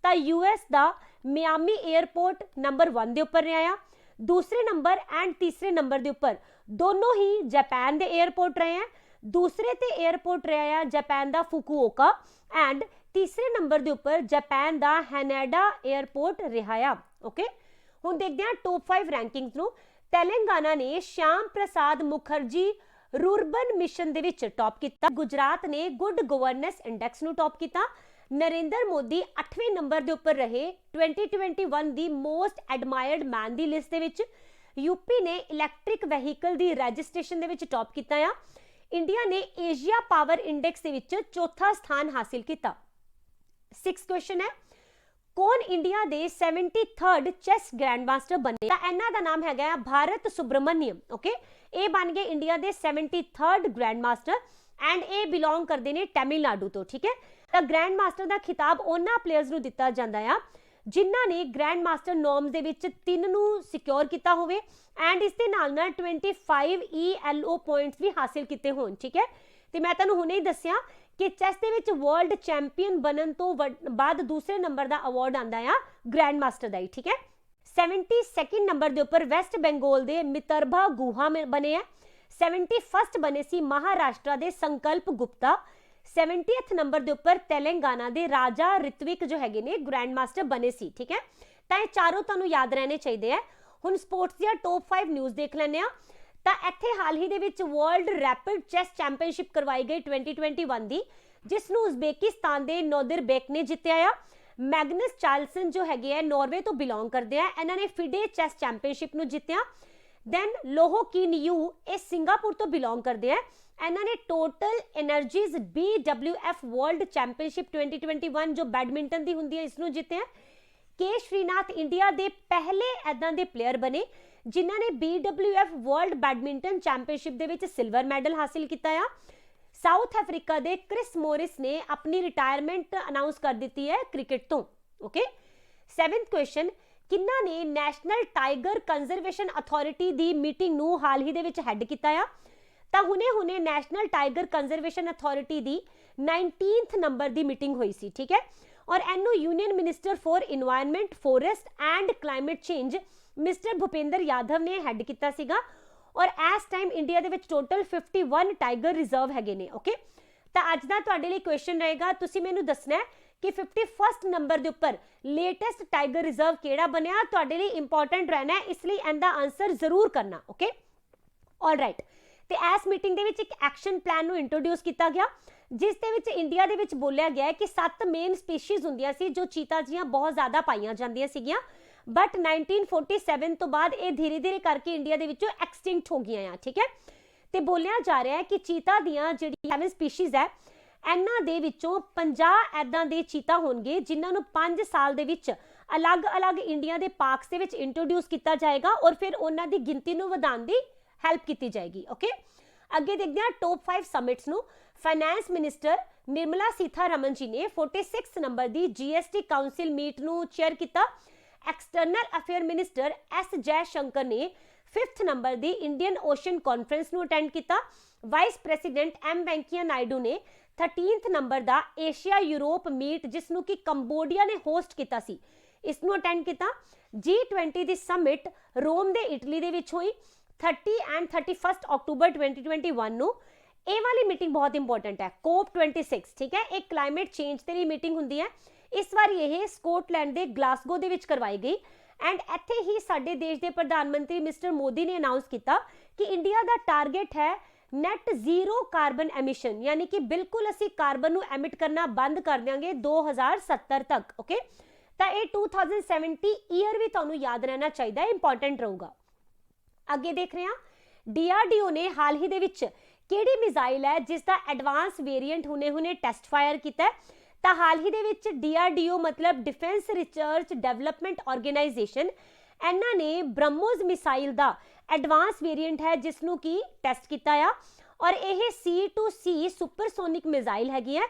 तो यूएस ਦਾ मियामी एयरपोर्ट नंबर 1 ਦੇ ਉੱਪਰ ਰਿਹਾ ਆ। दूसरे नंबर एंड तीसरे नंबर ਦੇ ਉੱਪਰ दोनों ही जापान ਦੇ एयरपोर्ट रहे हैं। दूसरे ਤੇ एयरपोर्ट ਰਿਹਾ ਆ जापान ਦਾ फुकुओका एंड तीसरे नंबर ਦੇ ਉੱਪਰ जापान ਦਾ हैनेडा एयरपोर्ट ਰਿਹਾ ਆ। ओके, ਹੁਣ ਦੇਖਦੇ ਹਾਂ ਟੌਪ 5 ਰੈਂਕਿੰਗਸ ਨੂੰ। तेलंगाना ने श्याम प्रसाद मुखर्जी रूरबन मिशन ਦੇ ਵਿੱਚ ਟੌਪ ਕੀਤਾ। ਗੁਜਰਾਤ ਨੇ ਗੁੱਡ ਗਵਰਨੈਂਸ ਇੰਡੈਕਸ ਨੂੰ ਟੌਪ ਕੀਤਾ। ਨਰਿੰਦਰ ਮੋਦੀ 8ਵੇਂ ਨੰਬਰ ਦੇ ਉੱਪਰ ਰਹੇ 2021 ਦੀ ਮੋਸਟ ਐਡਮਾਇਰਡ ਮੈਨ ਦੀ ਲਿਸਟ ਦੇ ਵਿੱਚ। यूपी ने इलैक्ट्रिक ਵਹੀਕਲ ਦੀ ਰਜਿਸਟ੍ਰੇਸ਼ਨ ਦੇ ਵਿੱਚ ਟੌਪ ਕੀਤਾ ਆ। ਇੰਡੀਆ ਨੇ ਏਸ਼ੀਆ ਪਾਵਰ ਇੰਡੈਕਸ ਦੇ ਵਿੱਚ ਚੌਥਾ ਸਥਾਨ ਹਾਸਿਲ ਕੀਤਾ। 6th ਕੁਐਸਚਨ ਹੈ, कौन इंडिया दे 73rd चेस ग्रैंड मास्टर बने? इन्हां दा नाम हैगा भारत सुब्रमण्यम। ओके, ये बन गए India they 73rd grand master and ये बिलोंग करते हैं तमिलनाडु तो। ठीक है, तो ग्रैंड मास्टर का खिताब उन्हां प्लेयर्स नूं दिता जांदा आ जिन्हां ने ग्रैंड मास्टर नॉर्म्स दे विच 3 नूं सिक्योर किया होवे एंड इस दे नाल नाल 25 ELO पॉइंट्स भी हासिल किए होण। ठीक है, तो मैं तुहानूं हुणे ही दस्सिया कि चैस ਦੇ ਵਿੱਚ ਵਰਲਡ ਚੈਂਪੀਅਨ ਬਣਨ ਤੋਂ ਬਾਅਦ ਦੂਸਰੇ ਨੰਬਰ ਦਾ ਅਵਾਰਡ ਆਂਦਾ ਆ ਗ੍ਰੈਂਡ ਮਾਸਟਰ ਦਾ ਹੀ, ਠੀਕ ਹੈ। 72 ਨੰਬਰ ਦੇ ਉੱਪਰ ਵੈਸਟ ਬੰਗਾਲ ਦੇ ਮਿਤਰਭਾ ਗੁਹਾ ਬਣੇ ਆ। 71 ਬਣੇ ਸੀ ਮਹਾਰਾਸ਼ਟਰ ਦੇ ਸੰਕਲਪ ਗੁਪਤਾ। 70th ਨੰਬਰ ਦੇ ਉੱਪਰ ਤੇਲੰਗਾਨਾ ਦੇ ਰਾਜਾ ਰਿਤਵਿਕ ਜੋ ਹੈਗੇ ਨੇ ਗ੍ਰੈਂਡ ਮਾਸਟਰ ਬਣੇ ਸੀ, ਠੀਕ ਹੈ। ਤਾਂ ਇਹ ਚਾਰੋਂ ਤੁਹਾਨੂੰ ਯਾਦ ਰਹਿਣੇ ਚਾਹੀਦੇ ਆ। ਹੁਣ ਸਪੋਰਟਸ ਦੀਆਂ ਟੌਪ 5 ਨਿਊਜ਼ ਦੇਖ ਲੈਂਦੇ ਆ। ਤਾਂ ਇੱਥੇ ਹਾਲ ਹੀ ਦੇ ਵਿੱਚ ਵਰਲਡ ਰੈਪਿਡ ਚੈਸ ਚੈਂਪੀਅਨਸ਼ਿਪ ਕਰਵਾਈ ਗਈ 2021 ਦੀ, ਜਿਸ ਨੂੰ ਉਜ਼ਬੇਕਿਸਤਾਨ ਦੇ ਨੋਦਰਬੇਕ ਨੇ ਜਿੱਤਿਆ ਆ। ਮੈਗਨਸ ਚਾਰਲਸਨ ਜੋ ਹੈਗੇ ਆ ਨਾਰਵੇ ਤੋਂ ਬਿਲੋਂਗ ਕਰਦੇ ਆ, ਇਹਨਾਂ ਨੇ ਫਿਡੇ ਚੈਸ ਚੈਂਪੀਅਨਸ਼ਿਪ ਨੂੰ ਜਿੱਤਿਆ। ਦੈਨ ਲੋਹੋ ਕਿਨ ਯੂ ਇਹ ਸਿੰਗਾਪੁਰ ਤੋਂ ਬਿਲੋਂਗ ਕਰਦੇ ਆ, ਇਹਨਾਂ ਨੇ total energies BWF world championship 2021 ਜੋ ਬੈਡਮਿੰਟਨ ਦੀ ਹੁੰਦੀ ਹੈ ਇਸ ਨੂੰ ਜਿੱਤਿਆ। ਕੇ ਸ਼੍ਰੀਨਾਥ ਇੰਡੀਆ ਦੇ ਪਹਿਲੇ ਐਦਾਂ ਦੇ ਪਲੇਅਰ ਬਣੇ ਜਿਨ੍ਹਾਂ ਨੇ BWF ਵਰਲਡ ਬੈਡਮਿੰਟਨ ਚੈਂਪੀਅਨਸ਼ਿਪ ਦੇ ਵਿੱਚ ਸਿਲਵਰ ਮੈਡਲ ਹਾਸਿਲ ਕੀਤਾ ਆ। ਸਾਊਥ ਅਫਰੀਕਾ ਦੇ ਕ੍ਰਿਸ ਮੋਰਿਸ ਨੇ ਆਪਣੀ ਰਿਟਾਇਰਮੈਂਟ ਅਨਾਉਂਸ ਕਰ ਦਿੱਤੀ ਹੈ ਕ੍ਰਿਕਟ ਤੋਂ, ਓਕੇ। 7th ਕੁਐਸਚਨ, ਕਿੰਨਾ ਨੇ ਨੈਸ਼ਨਲ ਟਾਈਗਰ ਕੰਜ਼ਰਵੇਸ਼ਨ ਅਥਾਰਟੀ ਦੀ ਮੀਟਿੰਗ ਨੂੰ ਹਾਲ ਹੀ ਦੇ ਵਿੱਚ ਹੈਡ ਕੀਤਾ ਆ? ਤਾਂ ਹੁਣੇ ਨੈਸ਼ਨਲ ਟਾਈਗਰ ਕੰਜ਼ਰਵੇਸ਼ਨ ਅਥਾਰਟੀ ਦੀ 19th ਨੰਬਰ ਦੀ ਮੀਟਿੰਗ ਹੋਈ ਸੀ, ਠੀਕ ਹੈ। ਔਰ ਇਹਨੂੰ union minister for environment forest and climate change mister Bhupinder Yadav ਨੇ ਹੈਡ ਕੀਤਾ ਸੀਗਾ। ਔਰ ਇਸ ਟਾਈਮ ਇੰਡੀਆ ਦੇ ਵਿੱਚ ਟੋਟਲ 51 ਟਾਈਗਰ ਰਿਜ਼ਰਵ ਹੈਗੇ ਨੇ, ਓਕੇ। ਤਾਂ ਅੱਜ ਦਾ ਤੁਹਾਡੇ ਲਈ ਕੁਐਸਚਨ ਰਹੇਗਾ, ਤੁਸੀਂ ਮੈਨੂੰ ਦੱਸਣਾ ਹੈ ਕਿ 51st ਨੰਬਰ ਦੇ ਉੱਪਰ ਲੇਟੈਸਟ ਟਾਈਗਰ ਰਿਜ਼ਰਵ ਕਿਹੜਾ ਬਣਿਆ। ਤੁਹਾਡੇ ਲਈ ਇੰਪੋਰਟੈਂਟ ਰਹਿਣਾ ਹੈ, ਇਸ ਲਈ ਇਹਦਾ ਆਨਸਰ ਜ਼ਰੂਰ ਕਰਨਾ, ਓਕੇ। ਆਲਰਾਈਟ, ਤੇ ਇਸ ਮੀਟਿੰਗ ਦੇ ਵਿੱਚ ਇੱਕ ਐਕਸ਼ਨ ਪਲਾਨ ਨੂੰ ਇੰਟਰੋਡਿਊਸ ਕੀਤਾ ਗਿਆ, ਜਿਸ ਦੇ ਵਿੱਚ ਇੰਡੀਆ ਦੇ ਵਿੱਚ ਬੋਲਿਆ ਗਿਆ ਕਿ 7 ਮੇਨ ਸਪੀਸੀਜ਼ ਹੁੰਦੀਆਂ ਸੀ ਜੋ ਚੀਤਾ ਜੀਆਂ ਬਹੁਤ ਜ਼ਿਆਦਾ ਪਾਈਆਂ ਜਾਂਦੀਆਂ ਸੀਗੀਆਂ, ਬਟ 1947 ਤੋਂ ਬਾਅਦ ਇਹ ਧੀਰੇ ਕਰਕੇ ਇੰਡੀਆ ਦੇ ਵਿੱਚੋਂ ਐਕਸਟਿੰਕਟ ਹੋ ਗਈਆਂ ਆ, ਠੀਕ ਹੈ। ਤੇ ਬੋਲਿਆ ਜਾ ਰਿਹਾ ਹੈ ਕਿ ਚੀਤਾ ਦੀਆਂ ਜਿਹੜੀ 7 ਸਪੀਸੀਜ਼ ਹੈ, ਇਹਨਾਂ ਦੇ ਵਿੱਚੋਂ 50 ਐਦਾਂ ਦੇ ਚੀਤਾ ਹੋਣਗੇ ਜਿਨ੍ਹਾਂ ਨੂੰ 5 ਸਾਲ ਦੇ ਵਿੱਚ ਅਲੱਗ-ਅਲੱਗ ਇੰਡੀਆ ਦੇ ਪਾਰਕਸ ਦੇ ਵਿੱਚ ਇੰਟਰੋਡਿਊਸ ਕੀਤਾ ਜਾਏਗਾ ਔਰ ਫਿਰ ਉਹਨਾਂ ਦੀ ਗਿਣਤੀ ਨੂੰ ਵਧਾਉਣ ਦੀ ਹੈਲਪ ਕੀਤੀ ਜਾਏਗੀ, ਓਕੇ। ਅੱਗੇ ਦੇਖਦੇ ਹਾਂ ਟੌਪ 5 ਸਮਿਟਸ ਨੂੰ। ਫਾਈਨੈਂਸ ਮਿਨਿਸਟਰ ਨਿਰਮਲਾ ਸੀਤਾਰਮਨ ਜੀ ਨੇ 46 ਨੰਬਰ ਦੀ GST ਕਾਉਂਸਲ ਮੀਟ ਨੂੰ ਚੇਅਰ ਕੀਤਾ। External affair minister S Jai Shankar ਨੇ 5th ਨੰਬਰ ਦੀ ਇੰਡੀਅਨ ਓਸ਼ਨ ਕਾਨਫਰੰਸ ਨੂੰ ਅਟੈਂਡ ਕੀਤਾ। Vice president M Venkaiah Naidu ਨੇ 13th ਨੰਬਰ ਦਾ ਏਸ਼ੀਆ ਯੂਰੋਪ ਮੀਟ ਜਿਸ ਨੂੰ ਕਿ ਕੰਬੋਡੀਆ ਨੇ ਹੋਸਟ ਕੀਤਾ ਸੀ, ਇਸ ਨੂੰ ਅਟੈਂਡ ਕੀਤਾ। G20 ਦੀ ਸਮਿਟ ਰੋਮ ਦੇ ਇਟਲੀ ਦੇ ਵਿੱਚ ਹੋਈ 30 ਐਂਡ 31 ਅਕਤੂਬਰ 2021 ਨੂੰ। ਇਹ ਵਾਲੀ ਮੀਟਿੰਗ ਬਹੁਤ ਇੰਪੋਰਟੈਂਟ ਹੈ, COP26, ਠੀਕ ਹੈ। ਇਹ ਕਲਾਈਮੇਟ ਚੇਂਜ ਤੇ ਲਈ ਮੀਟਿੰਗ ਹੁੰਦੀ ਹੈ। ਇਸ ਵਾਰੀ ਇਹ ਸਕਾਟਲੈਂਡ ਦੇ ਗਲਾਸਗੋ ਦੇ ਵਿੱਚ ਕਰਵਾਈ ਗਈ ਐਂਡ ਇੱਥੇ ਹੀ ਸਾਡੇ ਦੇਸ਼ ਦੇ ਪ੍ਰਧਾਨ ਮੰਤਰੀ ਮਿਸਟਰ ਮੋਦੀ ਨੇ ਅਨਾਉਂਸ ਕੀਤਾ ਕਿ ਇੰਡੀਆ ਦਾ ਟਾਰਗੇਟ ਹੈ ਨੈਟ ਜ਼ੀਰੋ ਕਾਰਬਨ ਐਮਿਸ਼ਨ, ਯਾਨੀ ਕਿ ਬਿਲਕੁਲ ਅਸੀਂ ਕਾਰਬਨ ਨੂੰ ਐਮਿਟ ਕਰਨਾ ਬੰਦ ਕਰ ਦਿਆਂਗੇ 2070 ਤੱਕ, ਓਕੇ। ਤਾਂ ਇਹ 2070 ਈਅਰ ਵੀ ਤੁਹਾਨੂੰ ਯਾਦ ਰਹਿਣਾ ਚਾਹੀਦਾ ਹੈ, ਇੰਪੋਰਟੈਂਟ ਰਹੂਗਾ। ਅੱਗੇ ਦੇਖ ਰਹੇ ਹਾਂ, DRDO ਨੇ ਹਾਲ ਹੀ ਦੇ ਵਿੱਚ ਕਿਹੜੀ ਮਿਜ਼ਾਈਲ ਹੈ ਜਿਸ ਦਾ ਐਡਵਾਂਸ ਵੇਰੀਐਂਟ ਹੁਣੇ ਟੈਸਟ ਫਾਇਰ ਕੀਤਾ? ਤਾਂ ਹਾਲ ਹੀ ਦੇ ਵਿੱਚ DRDO ਮਤਲਬ ਡਿਫੈਂਸ ਰਿਸਰਚ ਡਿਵੈਲਪਮੈਂਟ ਆਰਗੇਨਾਈਜੇਸ਼ਨ, ਇਹਨਾਂ ਨੇ ਬ੍ਰਹਮੋਸ ਮਿਸਾਈਲ ਦਾ ਐਡਵਾਂਸ ਵੇਰੀਐਂਟ ਹੈ ਜਿਸ ਨੂੰ ਕੀ ਟੈਸਟ ਕੀਤਾ ਆ। ਔਰ ਇਹ C2C ਸੁਪਰਸੋਨਿਕ ਮਿਜ਼ਾਈਲ ਹੈਗੀ ਹੈ,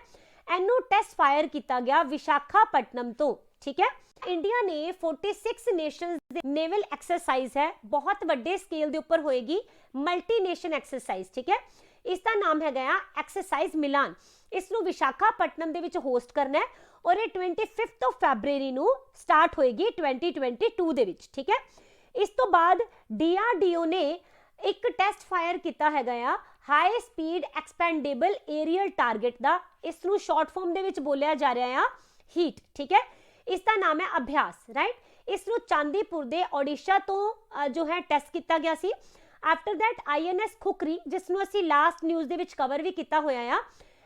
ਇਹਨੂੰ ਟੈਸਟ ਫਾਇਰ ਕੀਤਾ ਗਿਆ ਵਿਸ਼ਾਖਾਪਟਨਮ ਤੋਂ, ਠੀਕ ਹੈ। ਇੰਡੀਆ ਨੇ 46 ਨੇਸ਼ਨਸ ਦੇ ਨੇਵਲ ਐਕਸਰਸਾਈਜ਼ ਹੈ, ਬਹੁਤ ਵੱਡੇ ਸਕੇਲ ਦੇ ਉੱਪਰ ਹੋਏਗੀ, ਮਲਟੀ ਨੇਸ਼ਨ ਐਕਸਰਸਾਈਜ਼, ਠੀਕ ਹੈ। ਇਸ ਦਾ ਨਾਮ ਹੈਗਾ ਆ ਐਕਸਰਸਾਈਜ਼ ਮਿਲਾਨ। ਇਸ ਨੂੰ ਵਿਸ਼ਾਖਾਪਟਨਮ ਦੇ ਵਿੱਚ ਹੋਸਟ ਕਰਨਾ ਹੈ ਔਰ ਇਹ 25 ਫੈਬਰੂਅਰੀ ਨੂੰ ਸਟਾਰਟ ਹੋਏਗੀ 2022 ਦੇ ਵਿੱਚ, ਠੀਕ ਹੈ। ਇਸ ਤੋਂ ਬਾਅਦ DRDO ਨੇ ਇੱਕ ਟੈਸਟ ਫਾਇਰ ਕੀਤਾ ਹੈਗਾ ਆ ਹਾਈ ਸਪੀਡ ਐਕਸਪੈਂਡੇਬਲ ਏਰੀਅਲ ਟਾਰਗੇਟ ਦਾ, ਇਸ ਨੂੰ ਸ਼ਾਰਟ ਫਾਰਮ ਦੇ ਵਿੱਚ ਬੋਲਿਆ ਜਾ ਰਿਹਾ ਆ ਹੀਟ, ਠੀਕ ਹੈ। ਇਸ ਦਾ ਨਾਮ ਹੈ ਅਭਿਆਸ, ਰਾਈਟ। ਇਸ ਨੂੰ ਚਾਂਦੀਪੁਰ ਦੇ ਓਡੀਸ਼ਾ ਤੋਂ ਜੋ ਹੈ ਟੈਸਟ ਕੀਤਾ ਗਿਆ ਸੀ। ਆਫਟਰ ਦੈਟ INS ਖੁਕਰੀ, ਜਿਸ ਨੂੰ ਅਸੀਂ ਲਾਸਟ ਨਿਊਜ਼ ਦੇ ਵਿੱਚ ਕਵਰ ਵੀ ਕੀਤਾ ਹੋਇਆ ਆ,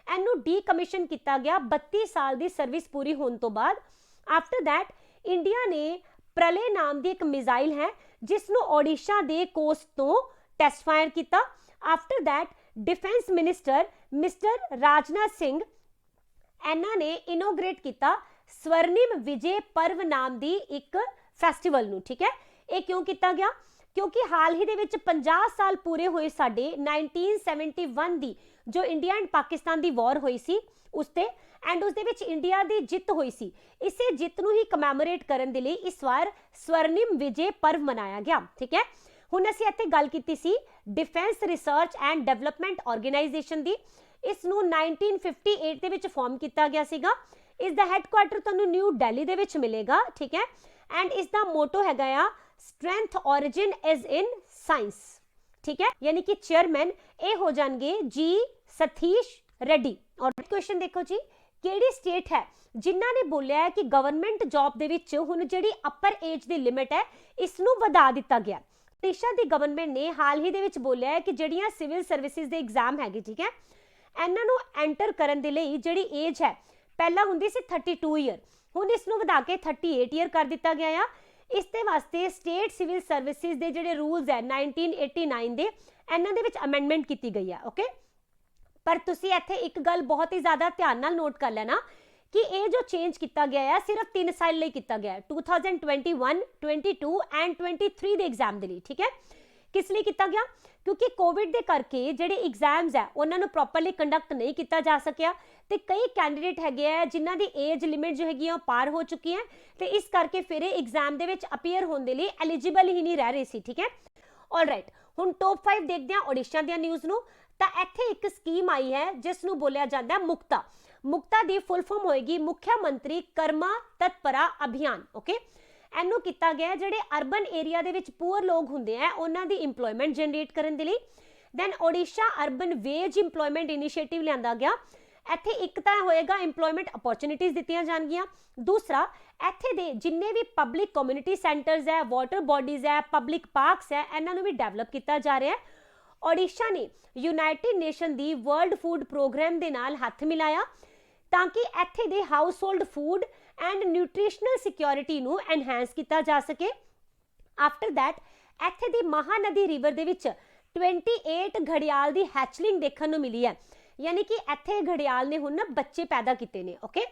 ਇਹਨੂੰ ਡੀਕਮਿਸ਼ਨ ਕੀਤਾ ਗਿਆ 32 ਸਾਲ ਦੀ ਸਰਵਿਸ ਪੂਰੀ ਹੋਣ ਤੋਂ ਬਾਅਦ। ਆਫਟਰ ਦੈਟ ਇੰਡੀਆ ਨੇ ਪ੍ਰਲੇ ਨਾਮ ਦੀ ਇੱਕ ਮਿਜ਼ਾਈਲ ਹੈ ਜਿਸ ਨੂੰ ਓਡੀਸ਼ਾ ਦੇ ਕੋਸਟ ਤੋਂ ਟੈਸਟ ਫਾਇਰ ਕੀਤਾ। After that defence minister mister Rajnath Singh, ਇਹਨਾਂ ਨੇ ਇਨੋਗ੍ਰੇਟ ਕੀਤਾ ਸਵਰਨਿਮ ਵਿਜੇ ਪਰਵ ਨਾਮ ਦੀ ਇੱਕ ਫੈਸਟੀਵਲ ਨੂੰ, ਠੀਕ ਹੈ। ਇਹ ਕਿਉਂ ਕੀਤਾ ਗਿਆ? ਕਿਉਂਕਿ ਹਾਲ ਹੀ ਦੇ ਵਿੱਚ 50 ਸਾਲ ਪੂਰੇ ਹੋਏ ਸਾਡੇ 1971 ਦੀ ਜੋ ਇੰਡੀਆ ਐਂਡ ਪਾਕਿਸਤਾਨ ਦੀ ਵਾਰ ਹੋਈ ਸੀ ਉਸ ਤੇ, ਐਂਡ ਉਸ ਦੇ ਵਿੱਚ ਇੰਡੀਆ ਦੀ ਜਿੱਤ ਹੋਈ ਸੀ। ਇਸੇ ਜਿੱਤ ਨੂੰ ਹੀ ਕਮੈਮੋਰੇਟ ਕਰਨ ਦੇ ਲਈ ਇਸ ਵਾਰ ਸਵਰਨਿਮ ਵਿਜੇ ਪਰਵ ਮਨਾਇਆ ਗਿਆ, ਠੀਕ ਹੈ। ਹੁਣ ਅਸੀਂ ਇੱਥੇ ਗੱਲ ਕੀਤੀ ਸੀ defence research and development organisation ਦੀ। इस ਨੂੰ 1958 ਦੇ ਵਿੱਚ ਫਾਰਮ ਕੀਤਾ ਗਿਆ ਸੀਗਾ। ਇਸ ਦਾ ਹੈੱਡਕੁਆਰਟਰ ਤੁਹਾਨੂੰ ਨਿਊ ਦਿੱਲੀ ਦੇ ਵਿੱਚ ਮਿਲੇਗਾ, ਠੀਕ ਹੈ। ਐਂਡ ਇਸ ਦਾ ਮੋਟੋ ਹੈਗਾ ਆ strength origin is in science, ठीक है। यानी कि चेयरमैन ये हो जाएंगे जी सतीश रेड्डी। और क्वेश्चन देखो जी, केड़ी स्टेट है जिन्हां ने बोलिया है कि गवर्नमेंट जॉब दे विच हुण जिहड़ी अपर एज दी लिमिट है इस नूं वधा दिता गया। ओडिशा दी गवर्नमेंट ने हाल ही दे विच बोलिया है कि जिहड़ियां सिविल सर्विसेज दे एग्जाम हैगे, ठीक है, इन्हां नूं एंटर करन दे लई जिहड़ी एज है पहला हुंदी सी 32 ईयर, हुण इस नूं वधा के 38 ईयर कर दिता गया है। इस दे वास्ते स्टेट सिविल सर्विसेज दे जिहड़े रूल्स है 1989 दे इन्हां दे विच अमेंडमेंट की गई है, ओके। पर तुसी इत्थे एक गल बहुत ही ज़्यादा ध्यान नाल नोट कर लेना कि ये जो चेंज किया गया है सिर्फ 3 साल लिए किया गया है, 2021, 22 एंड 23 दे एग्जाम दे लिए, ठीक है। किस लिए किया गया? क्योंकि कोविड के करके जिहड़े एग्जाम्स है उन्होंने प्रॉपरली कंडक्ट नहीं किया जा सकिया ते कई कैंडीडेट हैगे है जिन्हां दी एज लिमिट जो हैगी पार हो चुकी है ते इस करके फिर एग्जाम दे विच अपीयर होने दे लई एलिजिबल ही नहीं रह रही सी, ठीक है। ऑलराइट, हुण टॉप 5 देखते हैं ओडिशा दी न्यूज़ नूं। तां इत्थे एक स्कीम आई है जिस नूं बोलिया जांदा है मुक्ता। मुक्ता दी फुल फॉर्म होएगी मुख्यमंत्री कर्मा तत्परा अभियान, ओके। ਇਹਨੂੰ ਕੀਤਾ ਗਿਆ ਜਿਹੜੇ ਅਰਬਨ ਏਰੀਆ ਦੇ ਵਿੱਚ ਪੂਅਰ ਲੋਕ ਹੁੰਦੇ ਆ ਉਹਨਾਂ ਦੀ ਇੰਪਲੋਇਮੈਂਟ ਜਨਰੇਟ ਕਰਨ ਦੇ ਲਈ। Then Odisha urban wage employment initiative ਲਿਆਂਦਾ ਗਿਆ। ਇੱਥੇ ਇੱਕ ਤਾਂ ਹੋਏਗਾ ਇੰਪਲੋਇਮੈਂਟ ਅਪੋਰਚੁਨਿਟੀਜ਼ ਦਿੱਤੀਆਂ ਜਾਣਗੀਆਂ, ਦੂਸਰਾ ਇੱਥੇ ਦੇ ਜਿੰਨੇ ਵੀ ਪਬਲਿਕ ਕਮਿਊਨਿਟੀ ਸੈਂਟਰਸ ਹੈ, ਵਾਟਰ ਬੋਡੀਜ਼ ਹੈ, ਪਬਲਿਕ ਪਾਰਕਸ ਹੈ, ਇਹਨਾਂ ਨੂੰ ਵੀ ਡਿਵੈਲਪ ਕੀਤਾ ਜਾ ਰਿਹਾ ਹੈ। ਓਡੀਸ਼ਾ ਨੇ ਯੂਨਾਈਟਿਡ ਨੇਸ਼ਨ ਦੀ ਵਰਲਡ ਫੂਡ ਪ੍ਰੋਗਰਾਮ ਦੇ ਨਾਲ ਹੱਥ ਮਿਲਾਇਆ ਤਾਂ ਕਿ ਇੱਥੇ ਦੇ house hold food and nutritional security नू एनहांस किया जा सके। आफ्टर दैट इत्थे दी महानदी रिवर दे विच 28 घड़ियाल दी हैचलिंग देखने नू मिली है, यानी कि इत्थे घड़ियाल ने हुण बच्चे पैदा किए ने, ओके।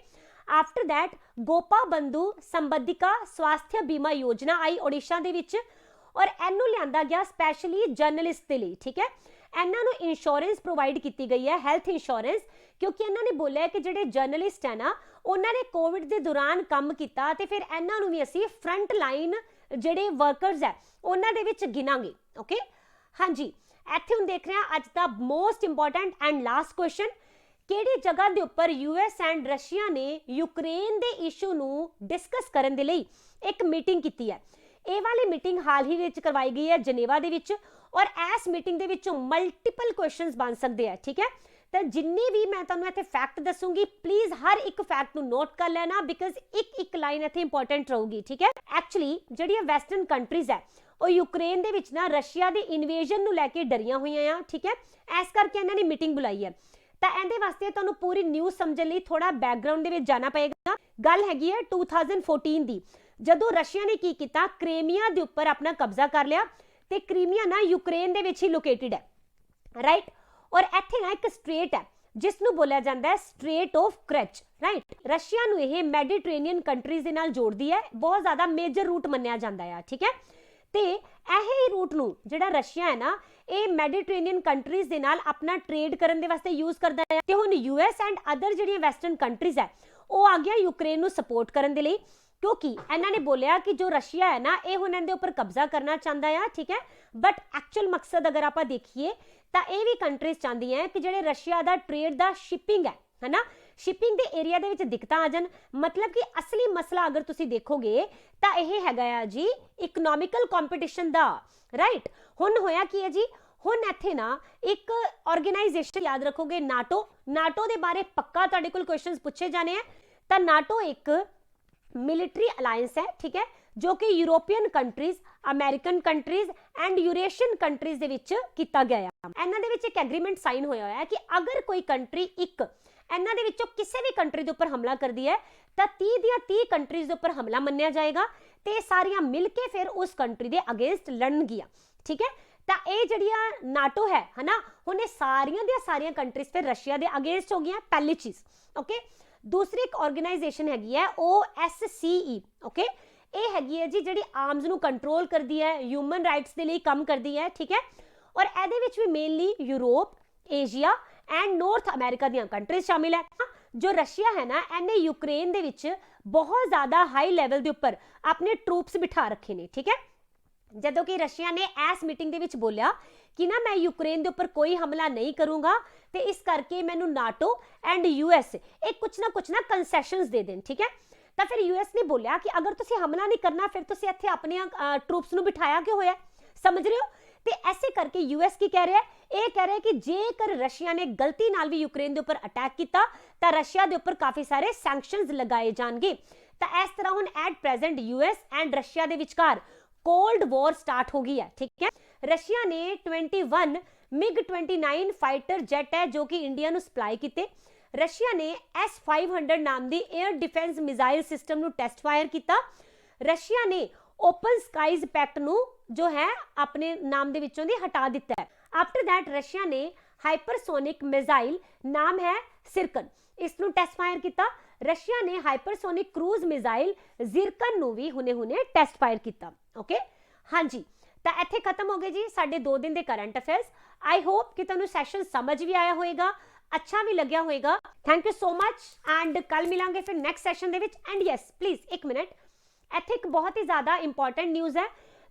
आफ्टर दैट गोपा बंधु संबंधिका स्वास्थ्य बीमा योजना आई ओडिशा दे विच और इनू लिआंदा गया स्पैशली जर्नलिस्ट दे लई, ठीक है। इन्हां नू इंश्योरेंस प्रोवाइड की गई है, हैल्थ इंश्योरेंस, क्योंकि इन्होंने बोलिया कि जिहड़े जर्नलिस्ट है ना उन्होंने कोविड के दौरान काम किया तो फिर इन्हों भी असी फ्रंट लाइन जिहड़े वर्करस है उन्हां दे विच गिनांगे, ओके। हाँ जी, इत्थे हुण देख रहे हैं अज दा most important and last question, किहड़ी जगह के उपर यूएस एंड रशिया ने यूक्रेन के इशू नू डिस्कस करने के लिए एक मीटिंग की है। ये वाली मीटिंग हाल ही विच करवाई गई है जनेवा दे विच और इस मीटिंग दे विचों मल्टीपल क्वेश्चंस बन सकते हैं, ठीक है। तो जिन्नी भी मैं तुहानूं इत्थे फैक्ट दसूंगी प्लीज़ हर एक फैक्ट नूं नोट कर लेना बिकॉज एक लाइन इत्थे इंपॉर्टेंट रहूगी, ठीक है। एक्चुअली जिहड़ियां वैसटर्न कंट्रीज़ है वो यूक्रेन दे विच ना रशिया दे इन्वेजन नूं लैके डरियां होईयां आ, ठीक है। इस करके इन्हां ने मीटिंग बुलाई है। तो इहदे वास्ते तुहानूं पूरी न्यूज़ समझण लई थोड़ा बैकग्राउंड दे विच जाना पएगा। गल हैगी है 2014 दी, जदों रशिया ने की कीता क्रीमिया दे उपर अपना कब्जा कर लिया ते क्रीमिया ना यूक्रेन दे विच ही लोकेटेड है, राइट। और इत्थे ना एक स्ट्रेट है जिसनूं बोलिया जाता है strait of Kerch, right. Russia नूं यह मैडिटेरेनियन कंट्रीज दे नाल जोड़दी है, बहुत ज़्यादा मेजर रूट मन्निया जाता है, ठीक है। तो यही रूट नूं जिहड़ा रशिया है ना ये मैडिटेरेनियन कंट्रीज दे नाल अपना ट्रेड करन दे वास्ते यूज़ करदा है। ते हुण यूएस एंड अदर जिहड़ियां वैसटर्न कंट्रीज है वो आ गया यूक्रेन नूं सपोर्ट करन दे लई, क्योंकि इन्होंने बोलिया कि जो रशिया है ना ये हुण इहदे उपर कब्जा करना चाहता है, ठीक है। बट एक्चुअल मकसद अगर आप देखिए तो ये भी कंट्रीज चाहती हैं कि जिहड़े रशिया का ट्रेड का शिपिंग है ना शिपिंग के एरिया दे विच दिक्कतां आ जाण। मतलब कि असली मसला अगर तुसीं देखोगे तो यह हैगा जी इकनॉमिकल कंपीटिशन दा, राइट। हुण होया की है जी, हुण इत्थे ना एक ऑर्गेनाइजेशन याद रखोगे नाटो, नाटो के बारे पक्का तुहाडे कोल क्वेश्चन पूछे जाने हैं। तो नाटो एक मिलिट्री अलायंस है, ठीक है, जो कि European countries, American countries and Eurasian countries दे विच कीता गया है। इन्हां दे विच एक एग्रीमेंट साइन होया है कि अगर कोई कंट्री एक इन्हां दे विचों किसी भी कंट्री दे उपर हमला करदी है तो 30 दियां 30 कंट्रीज दे उपर हमला मन्निया जाएगा ते सारियां मिल के फिर उस कंट्री दे अगेंस्ट लड़नगियां, ठीक है। तो ये जिहड़ियां नाटो है ना हुण सारियां दियां सारियां कंट्रीज फिर रशिया दे अगेंस्ट हो गईयां, पहली चीज़, ओके। दूसरी एक ऑर्गेनाइजेशन हैगी है OSCE, ओके। ये हैगी है जी जिहड़ी आर्म्स नूं कंट्रोल करदी है, ह्यूमन राइट्स के लिए काम करदी है, ठीक है। और इहदे विच भी mainly Europe, Asia and north America the countries शामिल है। जो रशिया है ना इन्हें यूक्रेन दे विच बहुत ज़्यादा हाई लैवल के उपर अपने ट्रूप्स बिठा रखे ने, ठीक है। जदों कि रशिया ने इस मीटिंग दे विच बोलिया कि ना मैं यूक्रेन ਦੇ ਉੱਪਰ ਕੋਈ ਹਮਲਾ ਨਹੀਂ ਕਰੂੰਗਾ ਤੇ ਇਸ ਕਰਕੇ ਮੈਨੂੰ ਨਾਟੋ ਐਂਡ ਯੂਐਸ ਇਹ ਕੁਛ ਨਾ ਕੰਸੈਸ਼ਨਸ ਦੇ ਦੇਣ, ਠੀਕ ਹੈ। ਤਾਂ ਫਿਰ ਯੂਐਸ ਨੇ ਬੋਲਿਆ ਕਿ ਅਗਰ ਤੁਸੀਂ ਹਮਲਾ ਨਹੀਂ ਕਰਨਾ ਫਿਰ ਤੁਸੀਂ ਇੱਥੇ ਆਪਣੀਆਂ ਟਰੂਪਸ ਨੂੰ ਬਿਠਾਇਆ ਕਿਉਂ ਹੋਇਆ, ਸਮਝ ਰਹੇ ਹੋ। ਤੇ ਐਸੇ ਕਰਕੇ ਯੂਐਸ ਕੀ ਕਹਿ ਰਿਹਾ ਹੈ, ਇਹ ਕਹਿ ਰਿਹਾ ਕਿ ਜੇਕਰ ਰਸ਼ੀਆ ਨੇ ਗਲਤੀ ਨਾਲ ਵੀ ਯੂਕਰੇਨ ਦੇ ਉੱਪਰ ਅਟੈਕ ਕੀਤਾ ਤਾਂ ਰਸ਼ੀਆ ਦੇ ਉੱਪਰ ਕਾਫੀ ਸਾਰੇ ਸੈਂਕਸ਼ਨਸ ਲਗਾਏ ਜਾਣਗੇ। ਤਾਂ ਇਸ ਤਰ੍ਹਾਂ ਹੁਣ at present US and Russia ਦੇ ਵਿਚਕਾਰ ਕੋਲਡ ਵਾਰ ਸਟਾਰਟ ਹੋ ਗਈ ਹੈ, ਠੀਕ ਹੈ। ਰਸ਼ੀਆ ਨੇ 21 MiG-29 फाइटर जेट है जो कि इंडिया ਨੂੰ ਸਪਲਾਈ ਕੀਤੇ। ਰਸ਼ੀਆ ਨੇ S-500 ਨਾਮ ਦੀ 에ਅਰ ਡਿਫੈਂਸ ਮਿਜ਼ਾਈਲ ਸਿਸਟਮ ਨੂੰ ਟੈਸਟ ਫਾਇਰ ਕੀਤਾ। ਰਸ਼ੀਆ ਨੇ ਓਪਨ ਸਕਾਈਜ਼ ਪੈਕਟ ਨੂੰ ਜੋ ਹੈ ਆਪਣੇ ਨਾਮ ਦੇ ਵਿੱਚੋਂ ਦੀ ਹਟਾ ਦਿੱਤਾ ਹੈ। ਆਫਟਰ ਦੈਟ ਰਸ਼ੀਆ ਨੇ ਹਾਈਪਰਸੋਨਿਕ ਮਿਜ਼ਾਈਲ ਨਾਮ ਹੈ ਸਿਰਕਨ, ਇਸ ਨੂੰ ਟੈਸਟ ਫਾਇਰ ਕੀਤਾ। ਰਸ਼ੀਆ ਨੇ ਹਾਈਪਰਸੋਨਿਕ ਕਰੂਜ਼ ਮਿਜ਼ਾਈਲ ਜ਼ਿਰਕਨ ਨੂੰ ਵੀ ਹੁਣੇ ਟੈਸਟ ਫਾਇਰ ਕੀਤਾ। ਓਕੇ, ਹਾਂਜੀ, ਤਾਂ ਇੱਥੇ ਖਤਮ ਹੋ ਗਏ ਜੀ ਸਾਡੇ 2 ਦਿਨ ਦੇ ਕਰੰਟ ਅਫੇਅਰਸ। ਆਈ ਹੋਪ ਕਿ ਤੁਹਾਨੂੰ ਸੈਸ਼ਨ ਸਮਝ ਵੀ ਆਇਆ ਹੋਵੇਗਾ, ਅੱਛਾ ਵੀ ਲੱਗਿਆ ਹੋਵੇਗਾ। Thank you so much and ਕੱਲ ਮਿਲਾਂਗੇ ਫਿਰ ਨੈਕਸਟ ਸੈਸ਼ਨ ਦੇ ਵਿੱਚ। ਐਂਡ ਯੈਸ ਪਲੀਜ਼ 1 ਮਿੰਟ, ਇੱਥੇ ਇੱਕ ਬਹੁਤ ਹੀ ਜ਼ਿਆਦਾ ਇੰਪੋਰਟੈਂਟ ਨਿਊਜ਼ ਹੈ।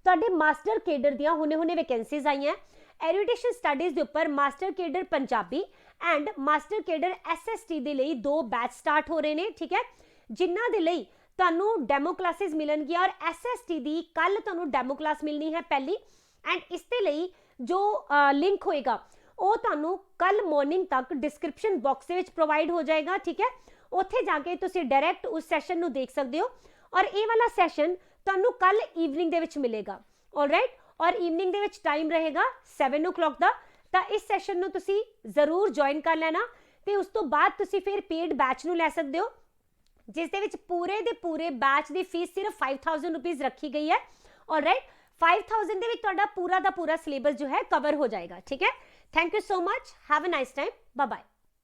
ਤੁਹਾਡੇ ਮਾਸਟਰ ਕੇਡਰ ਦੀਆਂ ਹੁਣੇ ਵੈਕੈਂਸੀਜ਼ ਆਈਆਂ ਐਰੀਡੀਸ਼ਨ ਸਟੱਡੀਜ਼ ਦੇ ਉੱਪਰ। Master cadre Punjabi and master cadre SST ਦੇ ਲਈ 2 ਬੈਚ ਸਟਾਰਟ ਹੋ ਰਹੇ ਨੇ, ਠੀਕ ਹੈ, ਜਿਨ੍ਹਾਂ ਦੇ ਲਈ ਤੁਹਾਨੂੰ ਡੈਮੋ ਕਲਾਸਿਸ ਮਿਲਣਗੀਆਂ। ਔਰ SST ਦੀ ਕੱਲ ਤੁਹਾਨੂੰ ਡੈਮੋ ਕਲਾਸ ਮਿਲਣੀ ਹੈ ਪਹਿਲੀ, ਐਂਡ ਇਸ ਦੇ ਲਈ ਜੋ ਲਿੰਕ ਹੋਏਗਾ ਉਹ ਤੁਹਾਨੂੰ ਕੱਲ ਮਾਰਨਿੰਗ ਤੱਕ ਡਿਸਕ੍ਰਿਪਸ਼ਨ ਬਾਕਸ ਦੇ ਵਿੱਚ ਪ੍ਰੋਵਾਈਡ ਹੋ ਜਾਏਗਾ, ਠੀਕ ਹੈ। ਉੱਥੇ ਜਾ ਕੇ ਤੁਸੀਂ ਡਾਇਰੈਕਟ ਉਸ ਸੈਸ਼ਨ ਨੂੰ ਦੇਖ ਸਕਦੇ ਹੋ। ਔਰ ਇਹ ਵਾਲਾ ਸੈਸ਼ਨ ਤੁਹਾਨੂੰ ਕੱਲ ਈਵਨਿੰਗ ਦੇ ਵਿੱਚ ਮਿਲੇਗਾ, ਆਲਰਾਈਟ। ਔਰ ਈਵਨਿੰਗ ਦੇ ਵਿੱਚ ਟਾਈਮ ਰਹੇਗਾ 7 o'clock ਦਾ। ਤਾਂ ਇਸ ਸੈਸ਼ਨ ਨੂੰ ਤੁਸੀਂ ਜ਼ਰੂਰ ਜੁਆਇਨ ਕਰ ਲੈਣਾ ਤੇ ਉਸ ਤੋਂ ਬਾਅਦ ਤੁਸੀਂ ਫਿਰ ਪੇਡ ਬੈਚ ਨੂੰ ਲੈ ਸਕਦੇ ਹੋ, ਜਿਸ ਦੇ ਵਿੱਚ ਪੂਰੇ ਦੇ ਪੂਰੇ ਬੈਚ ਦੀ ਫੀਸ ਸਿਰਫ 5000 ਰੁਪੀਜ਼ ਰੱਖੀ ਗਈ ਹੈ, ਆਲਰਾਈਟ। 5000 ਦੇ ਵਿੱਚ ਤੁਹਾਡਾ ਪੂਰਾ ਦਾ ਪੂਰਾ ਸਿਲੇਬਸ ਜੋ ਹੈ ਕਵਰ ਹੋ ਜਾਏਗਾ, ਠੀਕ ਹੈ। Thank you so much, have a nice time, bye bye.